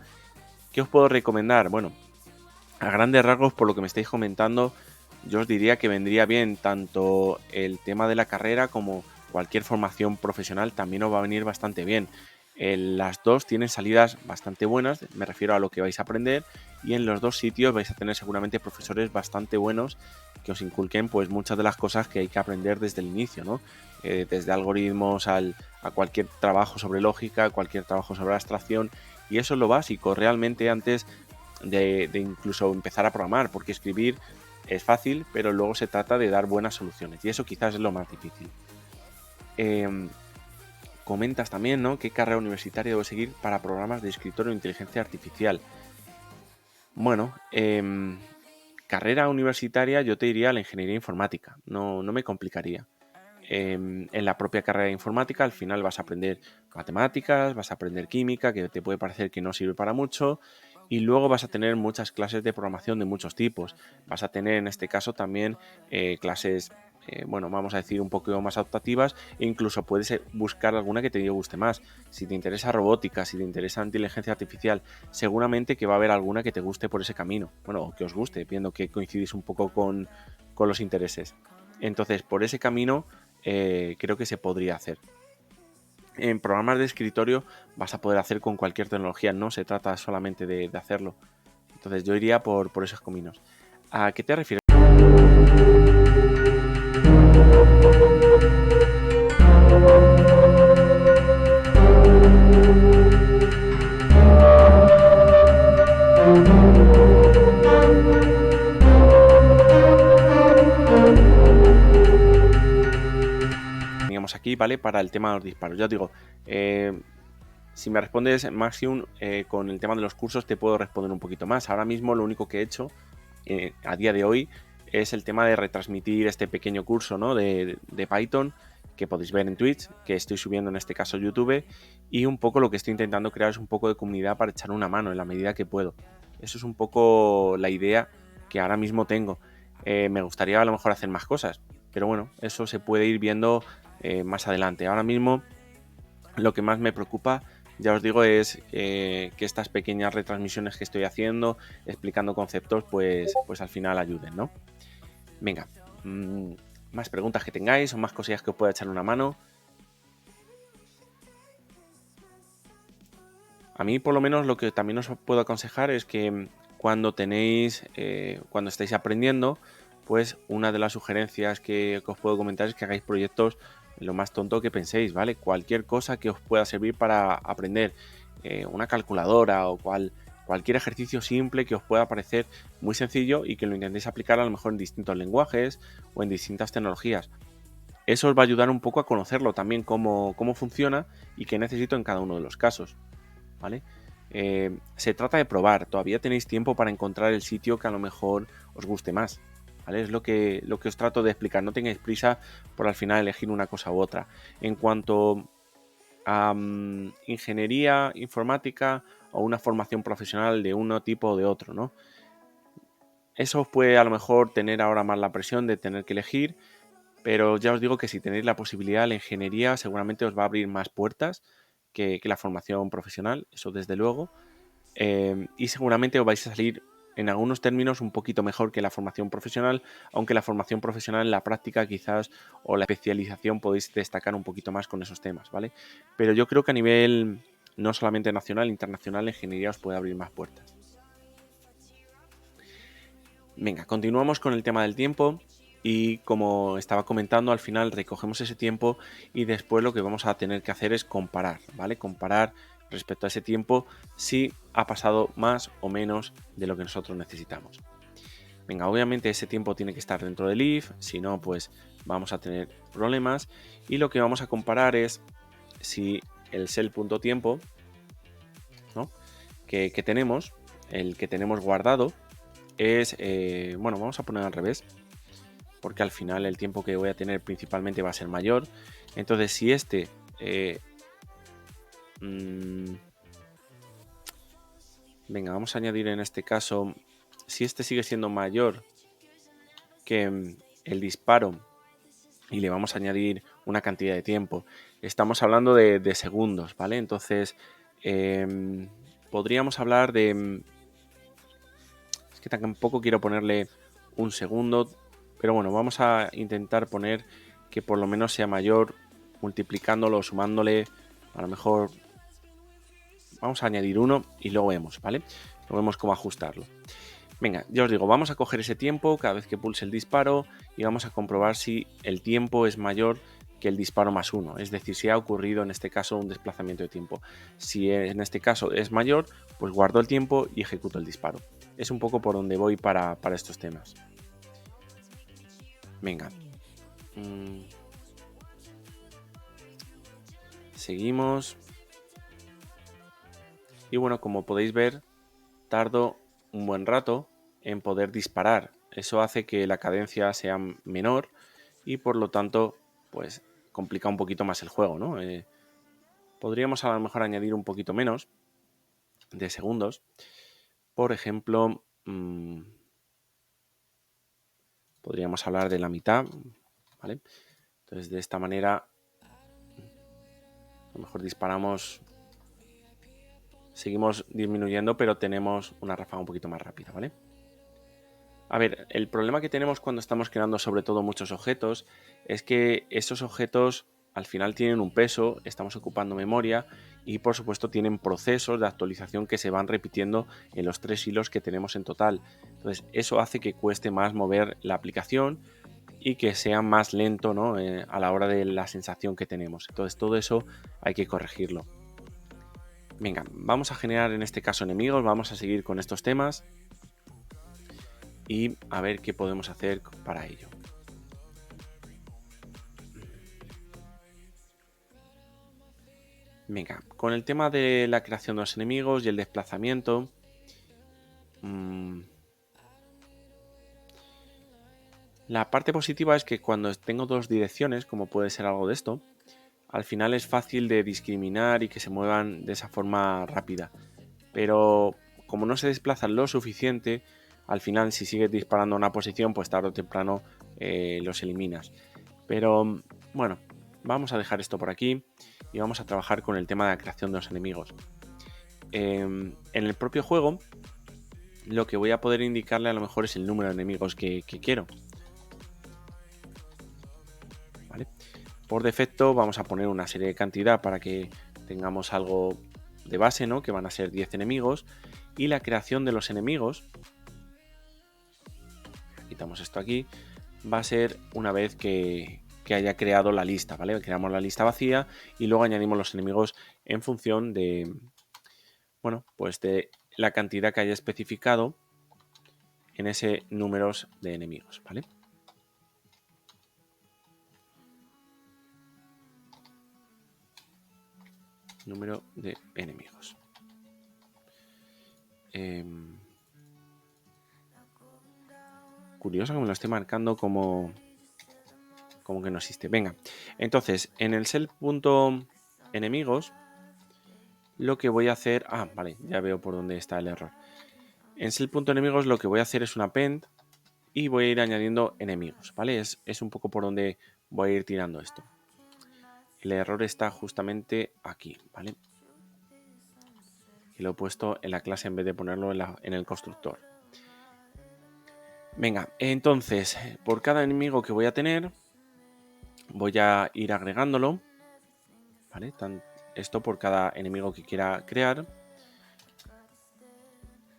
¿Qué os puedo recomendar? Bueno, a grandes rasgos, por lo que me estáis comentando, yo os diría que vendría bien tanto el tema de la carrera como cualquier formación profesional, también os va a venir bastante bien. Las dos tienen salidas bastante buenas, me refiero a lo que vais a aprender, y en los dos sitios vais a tener seguramente profesores bastante buenos que os inculquen pues muchas de las cosas que hay que aprender desde el inicio, ¿no? Desde algoritmos a cualquier trabajo sobre lógica, cualquier trabajo sobre abstracción, y eso es lo básico. Realmente antes de incluso empezar a programar, porque escribir es fácil, pero luego se trata de dar buenas soluciones, y eso quizás es lo más difícil. Comentas también, ¿no?, qué carrera universitaria debo seguir para programas de escritorio e inteligencia artificial. Bueno, carrera universitaria yo te diría la ingeniería informática, no me complicaría. En la propia carrera de informática al final vas a aprender matemáticas, vas a aprender química, que te puede parecer que no sirve para mucho, y luego vas a tener muchas clases de programación de muchos tipos. Vas a tener en este caso también clases, bueno, vamos a decir un poco más adaptativas, e incluso puedes buscar alguna que te guste más. Si te interesa robótica, si te interesa inteligencia artificial, seguramente que va a haber alguna que te guste por ese camino. Bueno, o que os guste, viendo que coincidís un poco con los intereses. Entonces, por ese camino creo que se podría hacer. En programas de escritorio vas a poder hacer con cualquier tecnología, no se trata solamente de hacerlo. Entonces yo iría por esos caminos. ¿A qué te refieres? Teníamos aquí, ¿vale? Para el tema de los disparos. Ya os digo, si me respondes, Maxium, con el tema de los cursos te puedo responder un poquito más. Ahora mismo lo único que he hecho a día de hoy es el tema de retransmitir este pequeño curso, ¿no?, de Python que podéis ver en Twitch, que estoy subiendo en este caso a YouTube, y un poco lo que estoy intentando crear es un poco de comunidad para echar una mano en la medida que puedo. Eso es un poco la idea que ahora mismo tengo. Me gustaría a lo mejor hacer más cosas, pero bueno, eso se puede ir viendo más adelante. Ahora mismo lo que más me preocupa, ya os digo, es que estas pequeñas retransmisiones que estoy haciendo, explicando conceptos, pues al final ayuden, ¿no? Venga, más preguntas que tengáis o más cosillas que os pueda echar una mano. A mí, por lo menos, lo que también os puedo aconsejar es que cuando cuando estáis aprendiendo, pues una de las sugerencias que os puedo comentar es que hagáis proyectos lo más tonto que penséis, ¿vale? Cualquier cosa que os pueda servir para aprender, una calculadora o cualquier ejercicio simple que os pueda parecer muy sencillo y que lo intentéis aplicar a lo mejor en distintos lenguajes o en distintas tecnologías. Eso os va a ayudar un poco a conocerlo también, cómo funciona y qué necesito en cada uno de los casos, ¿vale? Se trata de probar, todavía tenéis tiempo para encontrar el sitio que a lo mejor os guste más, ¿vale? Es lo que os trato de explicar, no tengáis prisa por al final elegir una cosa u otra. En cuanto a ingeniería informática o una formación profesional de uno tipo o de otro, ¿no? Eso os puede a lo mejor tener ahora más la presión de tener que elegir, pero ya os digo que si tenéis la posibilidad, la ingeniería seguramente os va a abrir más puertas que la formación profesional, eso desde luego. Y seguramente os vais a salir en algunos términos un poquito mejor que la formación profesional, aunque la formación profesional en la práctica quizás o la especialización podéis destacar un poquito más con esos temas, ¿vale? Pero yo creo que a nivel no solamente nacional, internacional, la ingeniería os puede abrir más puertas. Venga, continuamos con el tema del tiempo y como estaba comentando, al final recogemos ese tiempo y después lo que vamos a tener que hacer es comparar, ¿vale? Comparar respecto a ese tiempo si ha pasado más o menos de lo que nosotros necesitamos. Venga, obviamente ese tiempo tiene que estar dentro del if, si no, pues vamos a tener problemas y lo que vamos a comparar es si el sell.tiempo, ¿no? que tenemos, el que tenemos guardado, es, bueno, vamos a poner al revés, porque al final el tiempo que voy a tener principalmente va a ser mayor. Entonces, si este venga, vamos a añadir en este caso, si este sigue siendo mayor que el disparo y le vamos a añadir una cantidad de tiempo, estamos hablando de segundos, ¿vale? Entonces, podríamos hablar de... Es que tampoco quiero ponerle un segundo, pero bueno, vamos a intentar poner que por lo menos sea mayor, multiplicándolo, sumándole, a lo mejor vamos a añadir uno y luego vemos, ¿vale? Luego vemos cómo ajustarlo. Venga, ya os digo, vamos a coger ese tiempo cada vez que pulse el disparo y vamos a comprobar si el tiempo es mayor que el disparo más uno, es decir, si ha ocurrido en este caso un desplazamiento de tiempo. Si en este caso es mayor, pues guardo el tiempo y ejecuto el disparo. Es un poco por donde voy para estos temas. Venga. Seguimos. Y bueno, como podéis ver, tardo un buen rato en poder disparar. Eso hace que la cadencia sea menor y por lo tanto, pues complica un poquito más el juego, ¿no? Podríamos a lo mejor añadir un poquito menos de segundos. Por ejemplo, podríamos hablar de la mitad, ¿vale? Entonces, de esta manera, a lo mejor disparamos, seguimos disminuyendo, pero tenemos una ráfaga un poquito más rápida, ¿vale? A ver, el problema que tenemos cuando estamos creando sobre todo muchos objetos es que esos objetos al final tienen un peso, estamos ocupando memoria y por supuesto tienen procesos de actualización que se van repitiendo en los 3 hilos que tenemos en total. Entonces eso hace que cueste más mover la aplicación y que sea más lento, ¿no? A la hora de la sensación que tenemos. Entonces todo eso hay que corregirlo. Venga, vamos a generar en este caso enemigos, vamos a seguir con estos temas y a ver qué podemos hacer para ello. Venga, con el tema de la creación de los enemigos y el desplazamiento, la parte positiva es que cuando tengo dos direcciones, como puede ser algo de esto, al final es fácil de discriminar y que se muevan de esa forma rápida. Pero como no se desplazan lo suficiente, al final si sigues disparando a una posición, pues tarde o temprano los eliminas. Pero bueno, vamos a dejar esto por aquí y vamos a trabajar con el tema de la creación de los enemigos. En el propio juego, lo que voy a poder indicarle a lo mejor es el número de enemigos que quiero. ¿Vale? Por defecto vamos a poner una serie de cantidad para que tengamos algo de base, ¿no? Que van a ser 10 enemigos. Y la creación de los enemigos, quitamos esto aquí, va a ser una vez que haya creado la lista, ¿vale? Creamos la lista vacía y luego añadimos los enemigos en función de, bueno, pues de la cantidad que haya especificado en ese número de enemigos, ¿vale? Número de enemigos. Curioso que me lo esté marcando como que no existe. Venga, entonces en el cell.enemigos lo que voy a hacer... Ah, vale, ya veo por dónde está el error. En cell.enemigos lo que voy a hacer es un append y voy a ir añadiendo enemigos, ¿vale? Es un poco por donde voy a ir tirando esto. El error está justamente aquí, ¿vale? Y lo he puesto en la clase en vez de ponerlo en el constructor. Venga, entonces, por cada enemigo que voy a tener, voy a ir agregándolo, ¿vale? Esto por cada enemigo que quiera crear.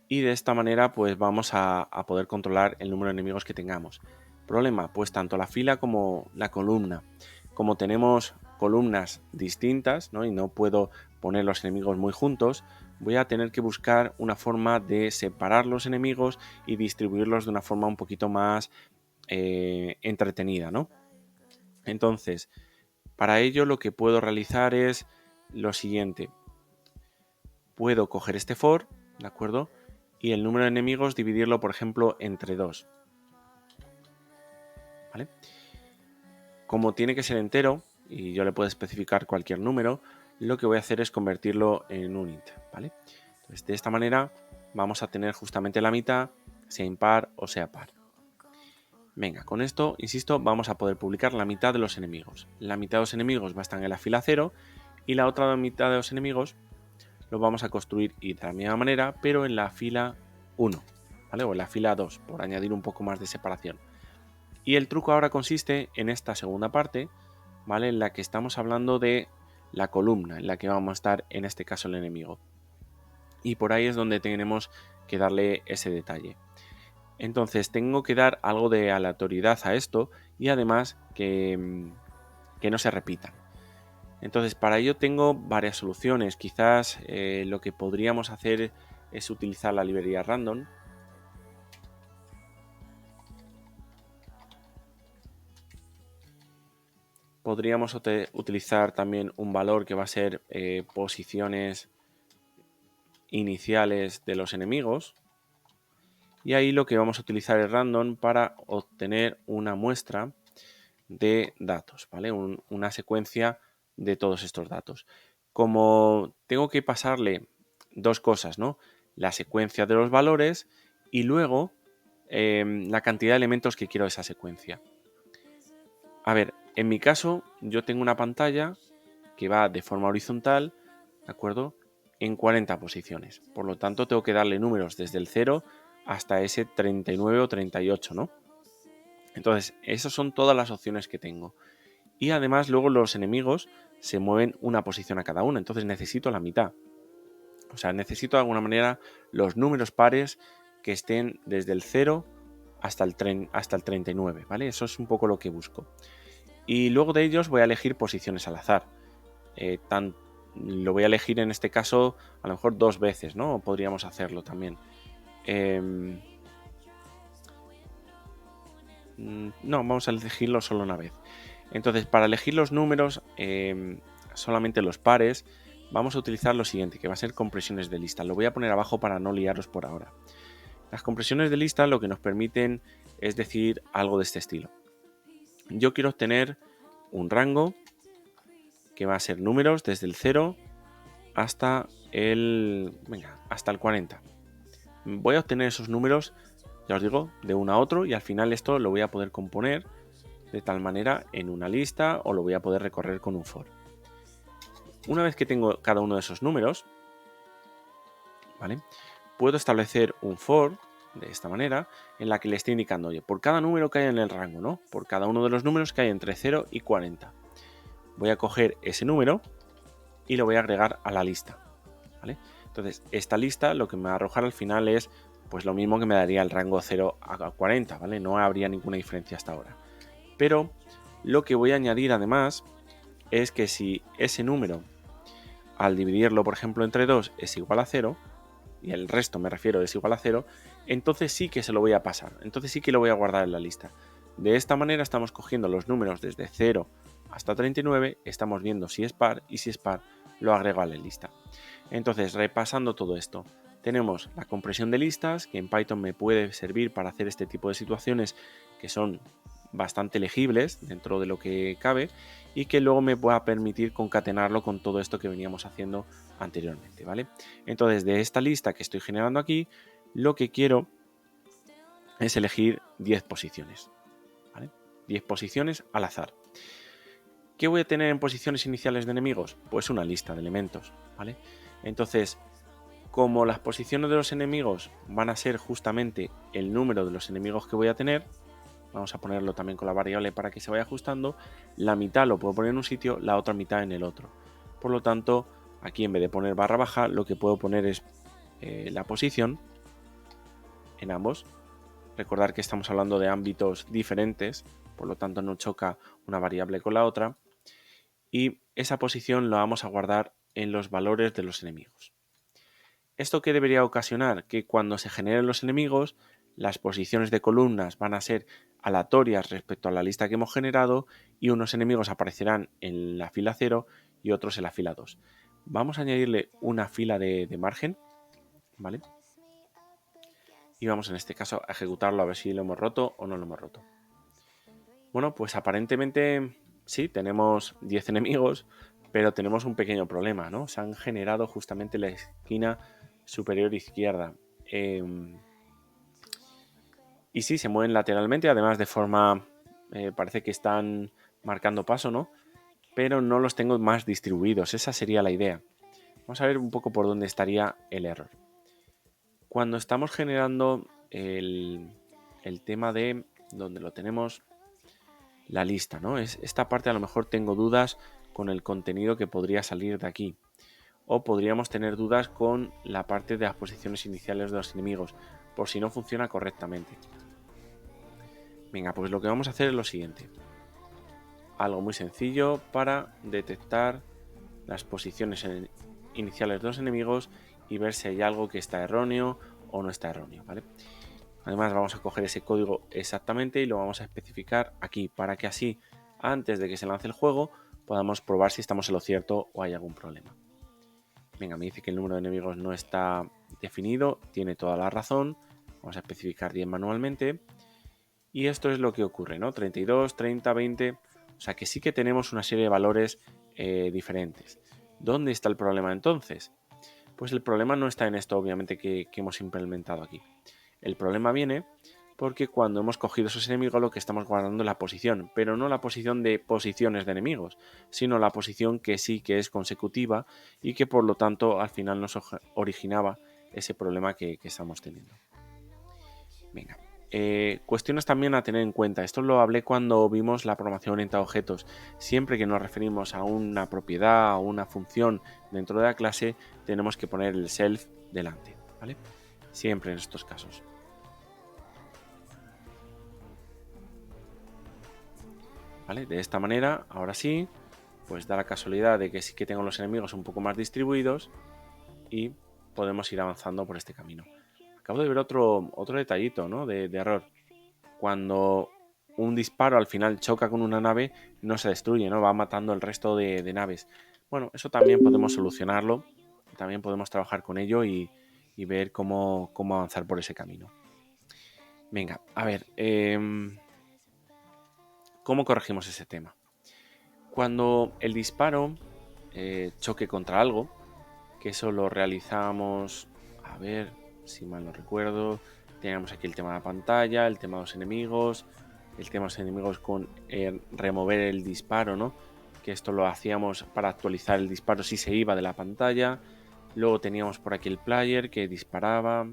Y de esta manera, pues vamos a poder controlar el número de enemigos que tengamos. Problema, pues tanto la fila como la columna. Como tenemos columnas distintas, ¿no? Y no puedo poner los enemigos muy juntos, voy a tener que buscar una forma de separar los enemigos y distribuirlos de una forma un poquito más entretenida, ¿no? Entonces, para ello lo que puedo realizar es lo siguiente. Puedo coger este for, ¿de acuerdo? Y el número de enemigos dividirlo, por ejemplo, entre 2. ¿Vale? Como tiene que ser entero, y yo le puedo especificar cualquier número, lo que voy a hacer es convertirlo en un int, ¿vale? Entonces, de esta manera vamos a tener justamente la mitad, sea impar o sea par. Venga, con esto, insisto, vamos a poder publicar la mitad de los enemigos. La mitad de los enemigos va a estar en la fila 0 y la otra mitad de los enemigos los vamos a construir y de la misma manera, pero en la fila 1, ¿vale? O en la fila 2, por añadir un poco más de separación. Y el truco ahora consiste en esta segunda parte, ¿vale? En la que estamos hablando de la columna, en la que vamos a estar, en este caso, el enemigo. Y por ahí es donde tenemos que darle ese detalle. Entonces tengo que dar algo de aleatoriedad a esto y además que no se repitan. Entonces para ello tengo varias soluciones. Quizás lo que podríamos hacer es utilizar la librería random. Podríamos utilizar también un valor que va a ser posiciones iniciales de los enemigos. Y ahí lo que vamos a utilizar es random para obtener una muestra de datos, ¿vale? Una secuencia de todos estos datos. Como tengo que pasarle dos cosas, ¿no? La secuencia de los valores y luego la cantidad de elementos que quiero de esa secuencia. A ver, en mi caso yo tengo una pantalla que va de forma horizontal, ¿de acuerdo? En 40 posiciones. Por lo tanto, tengo que darle números desde el 0 hasta ese 39 o 38, ¿no? Entonces, esas son todas las opciones que tengo. Y además luego los enemigos se mueven una posición a cada uno, entonces necesito la mitad. O sea, necesito de alguna manera los números pares que estén desde el 0 hasta el 39, ¿vale? Eso es un poco lo que busco. Y luego de ellos voy a elegir posiciones al azar. Lo voy a elegir en este caso a lo mejor 2 veces, ¿no? Podríamos hacerlo también. No, vamos a elegirlo solo una vez. Entonces, para elegir los números, solamente los pares, vamos a utilizar lo siguiente, que va a ser compresiones de lista. Lo voy a poner abajo para no liaros por ahora. Las compresiones de lista lo que nos permiten es decir algo de este estilo. Yo quiero obtener un rango que va a ser números desde el 0 hasta hasta el 40. Voy a obtener esos números, ya os digo, de uno a otro y al final esto lo voy a poder componer de tal manera en una lista o lo voy a poder recorrer con un for. Una vez que tengo cada uno de esos números, ¿vale? Puedo establecer un for de esta manera en la que le esté indicando, oye, por cada número que hay en el rango, ¿no? Por cada uno de los números que hay entre 0 y 40. Voy a coger ese número y lo voy a agregar a la lista, ¿vale? Entonces, esta lista lo que me va a arrojar al final es pues lo mismo que me daría el rango 0 a 40, ¿vale? No habría ninguna diferencia hasta ahora. Pero lo que voy a añadir además es que si ese número, al dividirlo por ejemplo entre 2 es igual a 0, y el resto me refiero es igual a 0, entonces sí que se lo voy a pasar, entonces sí que lo voy a guardar en la lista. De esta manera estamos cogiendo los números desde 0 hasta 39, estamos viendo si es par y si es par lo agrego a la lista. Entonces, repasando todo esto, tenemos la compresión de listas, que en Python me puede servir para hacer este tipo de situaciones que son bastante legibles dentro de lo que cabe y que luego me pueda permitir concatenarlo con todo esto que veníamos haciendo anteriormente, ¿vale? Entonces, de esta lista que estoy generando aquí, lo que quiero es elegir 10 posiciones, ¿vale? 10 posiciones al azar. ¿Qué voy a tener en posiciones iniciales de enemigos? Pues una lista de elementos, ¿vale? Entonces, Como las posiciones de los enemigos van a ser justamente el número de los enemigos que voy a tener, vamos a ponerlo también con la variable para que se vaya ajustando, la mitad lo puedo poner en un sitio, la otra mitad en el otro. Por lo tanto, aquí en vez de poner barra baja, lo que puedo poner es la posición en ambos. Recordar que estamos hablando de ámbitos diferentes, por lo tanto no choca una variable con la otra. Y esa posición la vamos a guardar en los valores de los enemigos. ¿Esto qué debería ocasionar? Que cuando se generen los enemigos, las posiciones de columnas van a ser aleatorias respecto a la lista que hemos generado y unos enemigos aparecerán en la fila 0 y otros en la fila 2. Vamos a añadirle una fila de margen, ¿vale? Y vamos en este caso a ejecutarlo a ver si lo hemos roto o no lo hemos roto. Bueno, pues aparentemente sí, tenemos 10 enemigos, pero tenemos un pequeño problema, ¿no? Se han generado justamente la esquina superior izquierda. Y sí, se mueven lateralmente, además de forma... parece que están marcando paso, ¿no? Pero no los tengo más distribuidos, esa sería la idea. Vamos a ver un poco por dónde estaría el error. Cuando estamos generando el tema de donde lo tenemos, la lista, ¿no? Esta parte a lo mejor tengo dudas con el contenido que podría salir de aquí. O podríamos tener dudas con la parte de las posiciones iniciales de los enemigos, por si no funciona correctamente. Venga, pues lo que vamos a hacer es lo siguiente. Algo muy sencillo para detectar las posiciones iniciales de los enemigos y ver si hay algo que está erróneo o no está erróneo, ¿vale? Además vamos a coger ese código exactamente y lo vamos a especificar aquí para que así, antes de que se lance el juego, podamos probar si estamos en lo cierto o hay algún problema. Venga, me dice que el número de enemigos no está definido, tiene toda la razón, vamos a especificar 10 manualmente. Y esto es lo que ocurre, ¿no? 32, 30, 20, o sea que sí que tenemos una serie de valores diferentes. ¿Dónde está el problema entonces? Pues el problema no está en esto, obviamente, que hemos implementado aquí. El problema viene porque cuando hemos cogido esos enemigos lo que estamos guardando es la posición, pero no la posición de posiciones de enemigos, sino la posición que sí que es consecutiva y que por lo tanto al final nos originaba ese problema que estamos teniendo. Venga. Cuestiones también a tener en cuenta. Esto lo hablé cuando vimos la programación orientada a objetos. Siempre que nos referimos a una propiedad o una función dentro de la clase, tenemos que poner el self delante, ¿vale? Siempre en estos casos. ¿Vale? De esta manera, ahora sí, pues da la casualidad de que sí que tengo los enemigos un poco más distribuidos y podemos ir avanzando por este camino. Acabo de ver otro detallito, ¿no? de error. Cuando un disparo al final choca con una nave, no se destruye, ¿no? Va matando el resto de naves. Bueno, eso también podemos solucionarlo. También podemos trabajar con ello y ver cómo avanzar por ese camino. Venga, a ver. ¿Cómo corregimos ese tema? Cuando el disparo choque contra algo, que eso lo realizamos, a ver si mal no recuerdo, teníamos aquí el tema de la pantalla, el tema de los enemigos, el tema de los enemigos con remover el disparo, ¿no? Que esto lo hacíamos para actualizar el disparo si se iba de la pantalla. Luego teníamos por aquí el player que disparaba,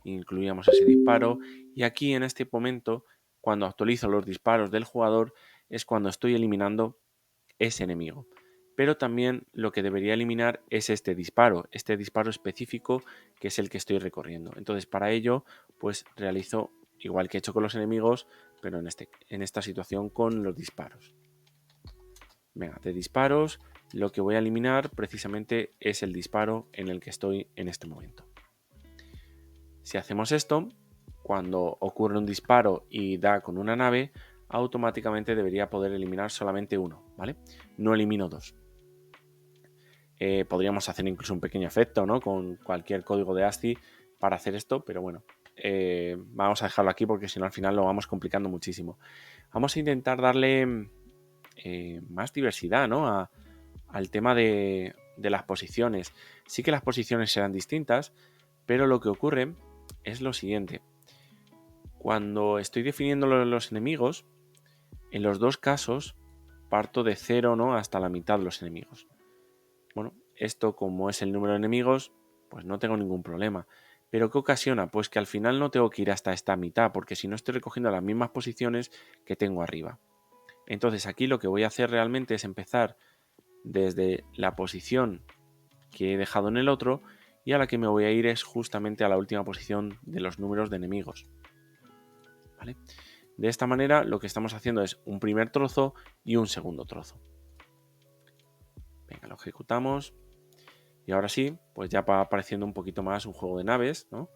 incluíamos ese disparo. Y aquí en este momento, cuando actualizo los disparos del jugador, es cuando estoy eliminando ese enemigo. Pero también lo que debería eliminar es este disparo específico que es el que estoy recorriendo. Entonces para ello pues realizo igual que he hecho con los enemigos, pero en esta situación con los disparos. Venga, de disparos lo que voy a eliminar precisamente es el disparo en el que estoy en este momento. Si hacemos esto, cuando ocurre un disparo y da con una nave, automáticamente debería poder eliminar solamente uno, ¿vale? No elimino dos. Podríamos hacer incluso un pequeño efecto, ¿no? Con cualquier código de ASCII para hacer esto, pero bueno, vamos a dejarlo aquí porque si no al final lo vamos complicando muchísimo. Vamos a intentar darle más diversidad, ¿no? Al tema de las posiciones. Sí que las posiciones serán distintas, pero lo que ocurre es lo siguiente. Cuando estoy definiendo los enemigos, en los dos casos parto de 0, ¿no? Hasta la mitad de los enemigos. Bueno, esto como es el número de enemigos, pues no tengo ningún problema. ¿Pero qué ocasiona? Pues que al final no tengo que ir hasta esta mitad, porque si no estoy recogiendo las mismas posiciones que tengo arriba. Entonces aquí lo que voy a hacer realmente es empezar desde la posición que he dejado en el otro, y a la que me voy a ir es justamente a la última posición de los números de enemigos. ¿Vale? De esta manera lo que estamos haciendo es un primer trozo y un segundo trozo. Venga, lo ejecutamos. Y ahora sí, pues ya va apareciendo un poquito más un juego de naves, ¿no?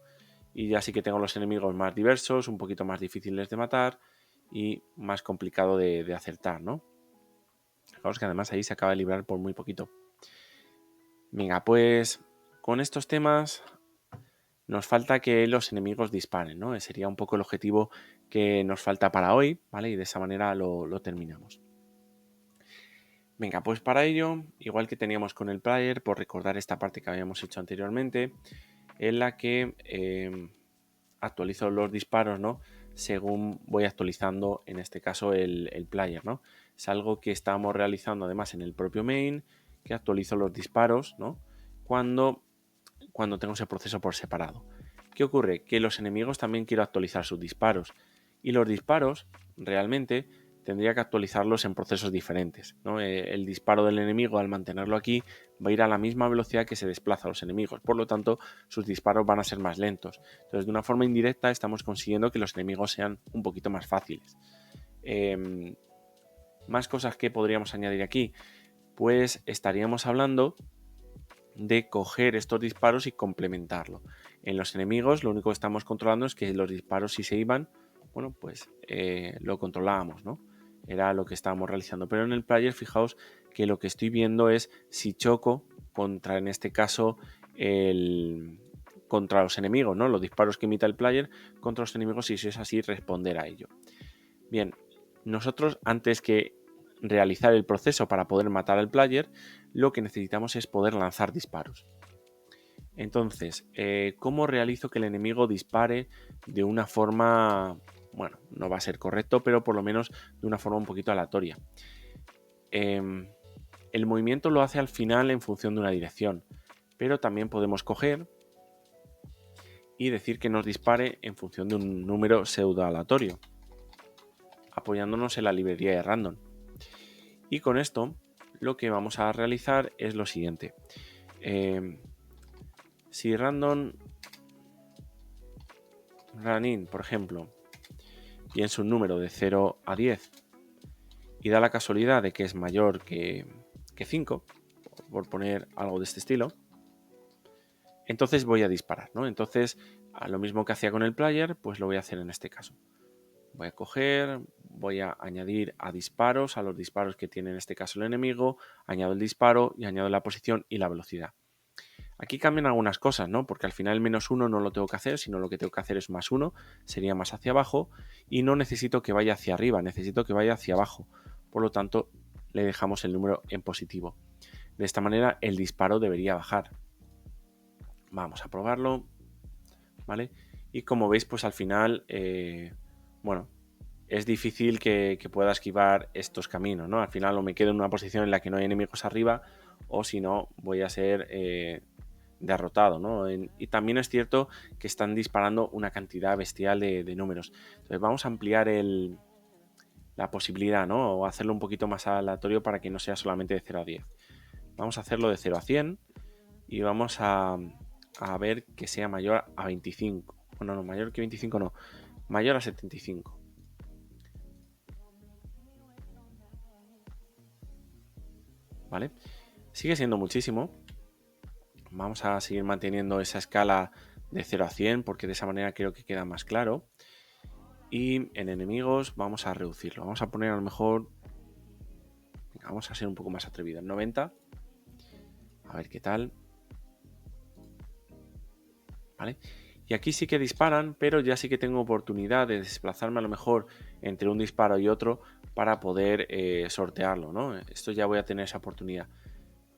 Y ya sí que tengo los enemigos más diversos, un poquito más difíciles de matar y más complicado de acertar, ¿no? Fijaos que además ahí se acaba de librar por muy poquito. Venga, pues con estos temas nos falta que los enemigos disparen, ¿no? Sería un poco el objetivo que nos falta para hoy, ¿vale? Y de esa manera lo terminamos. Venga, pues para ello, igual que teníamos con el player, por recordar esta parte que habíamos hecho anteriormente, en la que actualizo los disparos, ¿no? Según voy actualizando, en este caso, el player, ¿no? Es algo que estamos realizando además en el propio main, que actualizo los disparos, ¿no? Cuando tengo ese proceso por separado. ¿Qué ocurre? Que los enemigos también quiero actualizar sus disparos. Y los disparos, realmente, tendría que actualizarlos en procesos diferentes, ¿no? El disparo del enemigo, al mantenerlo aquí, va a ir a la misma velocidad que se desplaza a los enemigos. Por lo tanto, sus disparos van a ser más lentos. Entonces, de una forma indirecta, estamos consiguiendo que los enemigos sean un poquito más fáciles. Más cosas que podríamos añadir aquí. Pues estaríamos hablando de coger estos disparos y complementarlo. En los enemigos lo único que estamos controlando es que los disparos, si se iban, bueno, pues lo controlábamos, ¿no? Era lo que estábamos realizando. Pero en el player, fijaos que lo que estoy viendo es si choco contra, en este caso, contra los enemigos, ¿no? Los disparos que emita el player contra los enemigos, y si es así, responder a ello. Bien, nosotros antes que realizar el proceso para poder matar al player, lo que necesitamos es poder lanzar disparos. Entonces, ¿cómo realizo que el enemigo dispare de una forma, bueno, no va a ser correcto, pero por lo menos de una forma un poquito aleatoria? El movimiento lo hace al final en función de una dirección, pero también podemos coger y decir que nos dispare en función de un número pseudo aleatorio, apoyándonos en la librería de random. Y con esto lo que vamos a realizar es lo siguiente. Si random running, por ejemplo, pienso un número de 0 a 10 y da la casualidad de que es mayor que 5, por poner algo de este estilo, entonces voy a disparar, ¿no? Entonces, a lo mismo que hacía con el player, pues lo voy a hacer en este caso. Voy a coger, voy a añadir a disparos, a los disparos que tiene en este caso el enemigo, añado el disparo y añado la posición y la velocidad. Aquí cambian algunas cosas, ¿no? Porque al final el -1 no lo tengo que hacer, sino lo que tengo que hacer es +1, sería más hacia abajo, y no necesito que vaya hacia arriba, necesito que vaya hacia abajo. Por lo tanto, le dejamos el número en positivo. De esta manera el disparo debería bajar. Vamos a probarlo, ¿vale? Y como veis, pues al final, bueno, es difícil que pueda esquivar estos caminos, ¿no? Al final o me quedo en una posición en la que no hay enemigos arriba, o si no, voy a ser derrotado, ¿no? Y también es cierto que están disparando una cantidad bestial de números. Entonces vamos a ampliar la posibilidad, ¿no? O hacerlo un poquito más aleatorio para que no sea solamente de 0 a 10. Vamos a hacerlo de 0 a 100 y vamos a ver que sea mayor a 25. Bueno, no, mayor que 25 no, mayor a 75. ¿Vale? Sigue siendo muchísimo. Vamos a seguir manteniendo esa escala de 0 a 100 porque de esa manera creo que queda más claro. Y en enemigos vamos a reducirlo. Vamos a poner a lo mejor... Venga, vamos a ser un poco más atrevidos. 90. A ver qué tal. ¿Vale? Y aquí sí que disparan, pero ya sí que tengo oportunidad de desplazarme a lo mejor entre un disparo y otro para poder sortearlo, ¿no? Esto ya voy a tener esa oportunidad.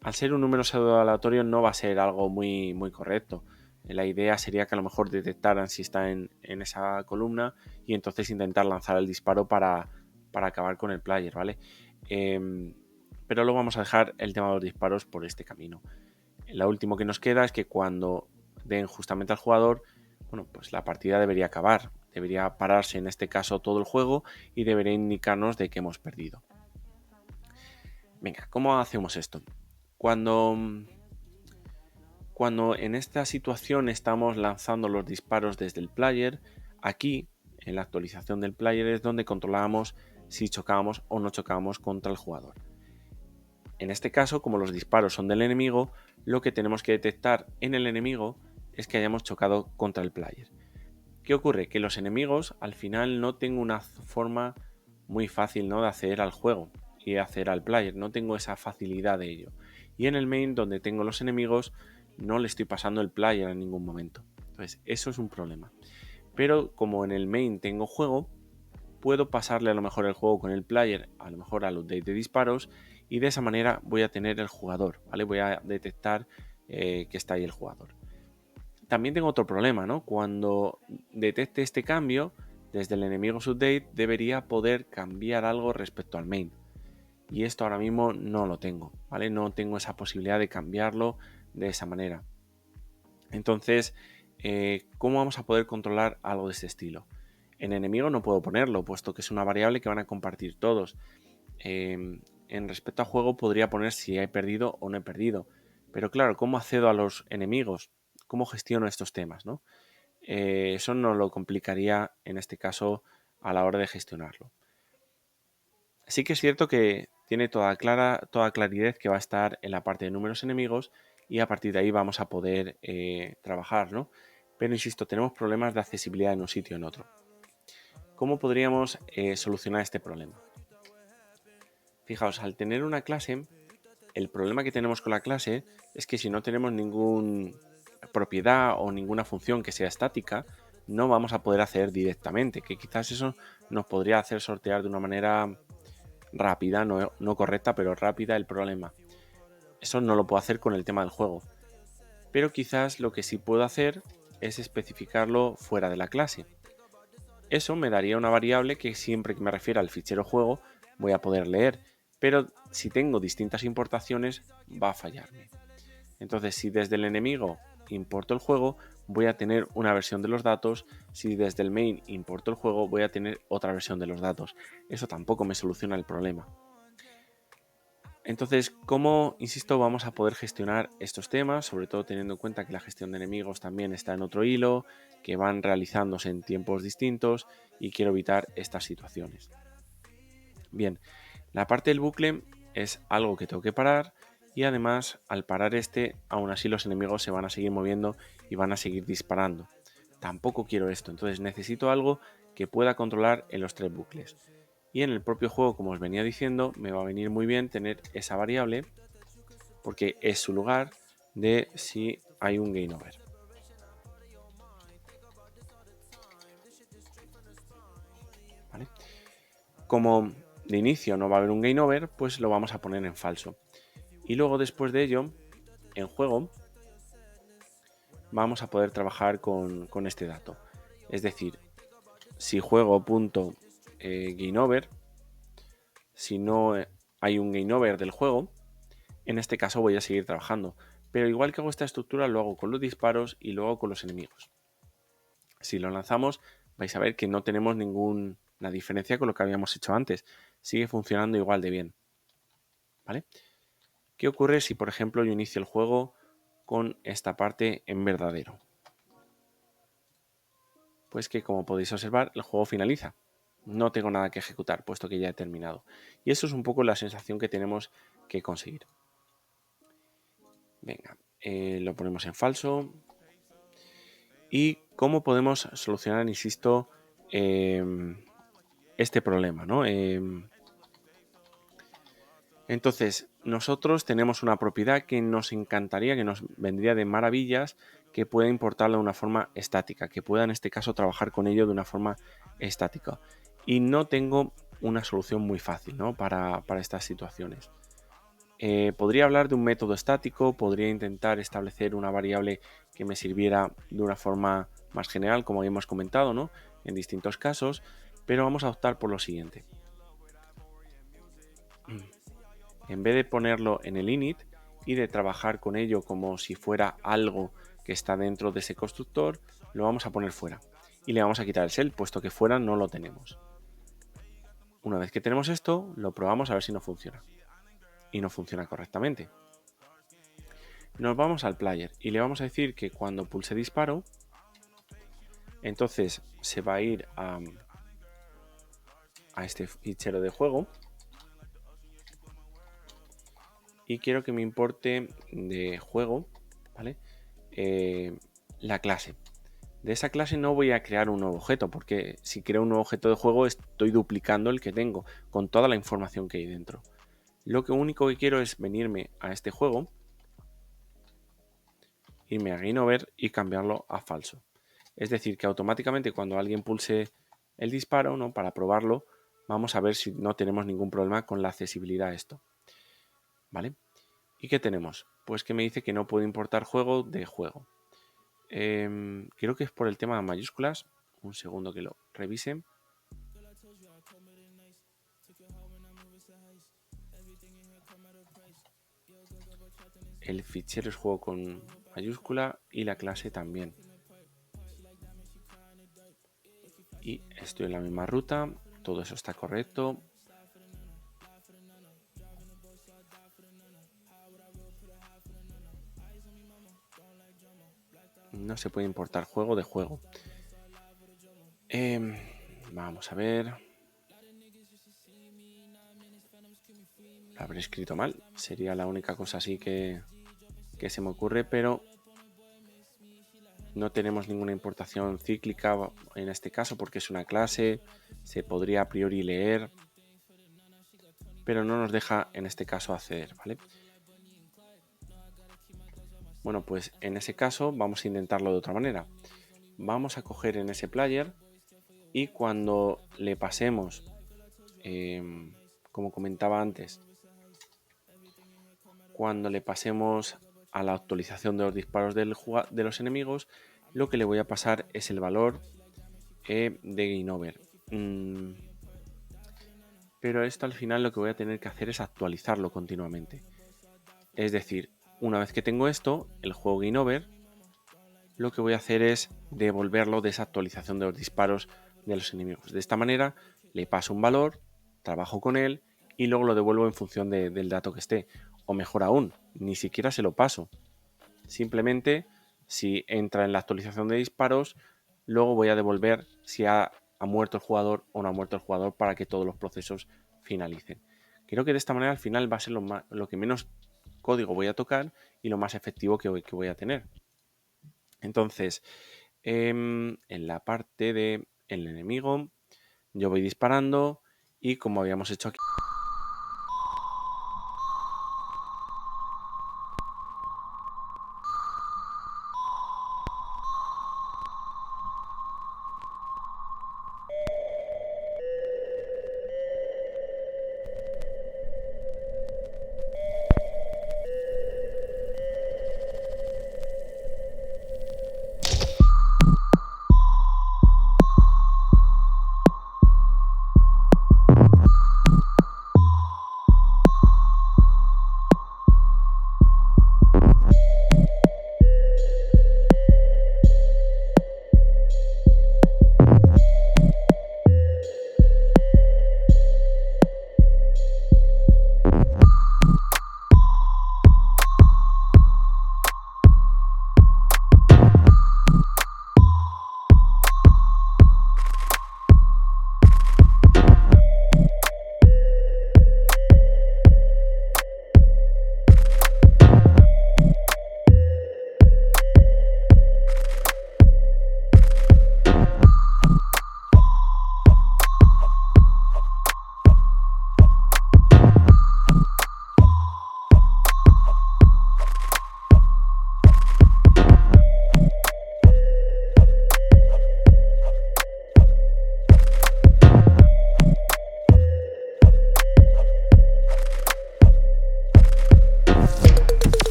Al ser un número pseudo aleatorio no va a ser algo muy, muy correcto. La idea sería que a lo mejor detectaran si está en esa columna y entonces intentar lanzar el disparo para acabar con el player, ¿vale? Pero luego vamos a dejar el tema de los disparos por este camino. Lo último que nos queda es que cuando den justamente al jugador, bueno, pues la partida debería acabar. Debería pararse en este caso todo el juego y debería indicarnos de que hemos perdido. Venga, ¿cómo hacemos esto? Cuando en esta situación estamos lanzando los disparos desde el player, aquí en la actualización del player es donde controlábamos si chocábamos o no chocábamos contra el jugador. En este caso, como los disparos son del enemigo, lo que tenemos que detectar en el enemigo es que hayamos chocado contra el player. ¿Qué ocurre? Que los enemigos al final no tengo una forma muy fácil, ¿no?, de acceder al juego y acceder al player, no tengo esa facilidad de ello. Y en el main, donde tengo los enemigos, no le estoy pasando el player en ningún momento. Entonces, eso es un problema. Pero como en el main tengo juego, puedo pasarle a lo mejor el juego con el player, a lo mejor al update de disparos, y de esa manera voy a tener el jugador, ¿vale? Voy a detectar que está ahí el jugador. También tengo otro problema, ¿no? Cuando detecte este cambio, desde el enemigo update debería poder cambiar algo respecto al main. Y esto ahora mismo no lo tengo, ¿vale? No tengo esa posibilidad de cambiarlo de esa manera. Entonces, ¿cómo vamos a poder controlar algo de este estilo? En enemigo no puedo ponerlo, puesto que es una variable que van a compartir todos. En respecto a juego podría poner si he perdido o no he perdido. Pero claro, ¿cómo accedo a los enemigos? ¿Cómo gestiono estos temas, ¿no? Eso nos lo complicaría en este caso a la hora de gestionarlo. Sí que es cierto que tiene toda claridad que va a estar en la parte de números enemigos y a partir de ahí vamos a poder trabajar, ¿no? Pero insisto, tenemos problemas de accesibilidad en un sitio o en otro. ¿Cómo podríamos solucionar este problema? Fijaos, al tener una clase, el problema que tenemos con la clase es que si no tenemos ninguna propiedad o ninguna función que sea estática, no vamos a poder acceder directamente, que quizás eso nos podría hacer sortear de una manera rápida, no correcta, pero rápida el problema. Eso no lo puedo hacer con el tema del juego. Pero quizás lo que sí puedo hacer es especificarlo fuera de la clase. Eso me daría una variable que siempre que me refiera al fichero juego voy a poder leer, pero si tengo distintas importaciones va a fallarme. Entonces, si desde el enemigo importo el juego, voy a tener una versión de los datos. Si desde el main importo el juego, voy a tener otra versión de los datos. Eso tampoco me soluciona el problema. Entonces, ¿cómo, insisto, vamos a poder gestionar estos temas? Sobre todo teniendo en cuenta que la gestión de enemigos también está en otro hilo, que van realizándose en tiempos distintos y quiero evitar estas situaciones. Bien, la parte del bucle es algo que tengo que parar y además al parar aún así los enemigos se van a seguir moviendo y van a seguir disparando. Tampoco quiero esto, entonces necesito algo que pueda controlar en los tres bucles. Y en el propio juego, como os venía diciendo, me va a venir muy bien tener esa variable porque es su lugar de si hay un game over. ¿Vale? Como de inicio no va a haber un game over, pues lo vamos a poner en falso. Y luego después de ello, en juego, vamos a poder trabajar con este dato. Es decir, si juego punto game over, si no hay un game over del juego, en este caso voy a seguir trabajando. Pero igual que hago esta estructura, lo hago con los disparos y luego con los enemigos. Si lo lanzamos, vais a ver que no tenemos ninguna diferencia con lo que habíamos hecho antes. Sigue funcionando igual de bien. ¿Vale? ¿Qué ocurre si, por ejemplo, yo inicio el juego con esta parte en verdadero? Pues que, como podéis observar, el juego finaliza. No tengo nada que ejecutar, puesto que ya he terminado. Y eso es un poco la sensación que tenemos que conseguir. Venga, lo ponemos en falso. ¿Y cómo podemos solucionar, insisto, este problema, ¿no? Entonces, nosotros tenemos una propiedad que nos encantaría, que nos vendría de maravillas, que pueda importarla de una forma estática, que pueda en este caso trabajar con ello de una forma estática. Y no tengo una solución muy fácil, ¿no?, para estas situaciones. Podría hablar de un método estático, podría intentar establecer una variable que me sirviera de una forma más general, como hemos comentado, ¿no?, en distintos casos, pero vamos a optar por lo siguiente. En vez de ponerlo en el init, y de trabajar con ello como si fuera algo que está dentro de ese constructor, lo vamos a poner fuera y le vamos a quitar el shell, puesto que fuera no lo tenemos. Una vez que tenemos esto, lo probamos a ver si no funciona. Y no funciona correctamente. Nos vamos al player y le vamos a decir que cuando pulse disparo, entonces se va a ir a este fichero de juego y quiero que me importe de juego, ¿vale? La clase. De esa clase no voy a crear un nuevo objeto, porque si creo un nuevo objeto de juego estoy duplicando el que tengo con toda la información que hay dentro. Lo único que quiero es venirme a este juego, irme a GameOver y cambiarlo a falso. Es decir, que automáticamente cuando alguien pulse el disparo, ¿no?, para probarlo, vamos a ver si no tenemos ningún problema con la accesibilidad a esto. ¿Vale? ¿Y qué tenemos? Pues que me dice que no puedo importar juego de juego. Creo que es por el tema de mayúsculas. Un segundo que lo revise. El fichero es juego con mayúscula y la clase también. Y estoy en la misma ruta. Todo eso está correcto. No se puede importar juego de juego. Vamos a ver. Lo habré escrito mal. Sería la única cosa así que se me ocurre, pero no tenemos ninguna importación cíclica en este caso porque es una clase. Se podría a priori leer, pero no nos deja en este caso acceder, ¿vale? Bueno, pues en ese caso vamos a intentarlo de otra manera. Vamos a coger en ese player y cuando le pasemos, como comentaba antes, cuando le pasemos a la actualización de los disparos de los enemigos, lo que le voy a pasar es el valor de GameOver. Pero esto al final lo que voy a tener que hacer es actualizarlo continuamente. Es decir, una vez que tengo esto, el juego GameOver, lo que voy a hacer es devolverlo de esa actualización de los disparos de los enemigos. De esta manera le paso un valor, trabajo con él y luego lo devuelvo en función del dato que esté. O mejor aún, ni siquiera se lo paso. Simplemente, si entra en la actualización de disparos, luego voy a devolver si ha muerto el jugador o no ha muerto el jugador para que todos los procesos finalicen. Creo que de esta manera al final va a ser lo que menos código voy a tocar y lo más efectivo que voy a tener. Entonces, en la parte del enemigo, yo voy disparando y como habíamos hecho aquí,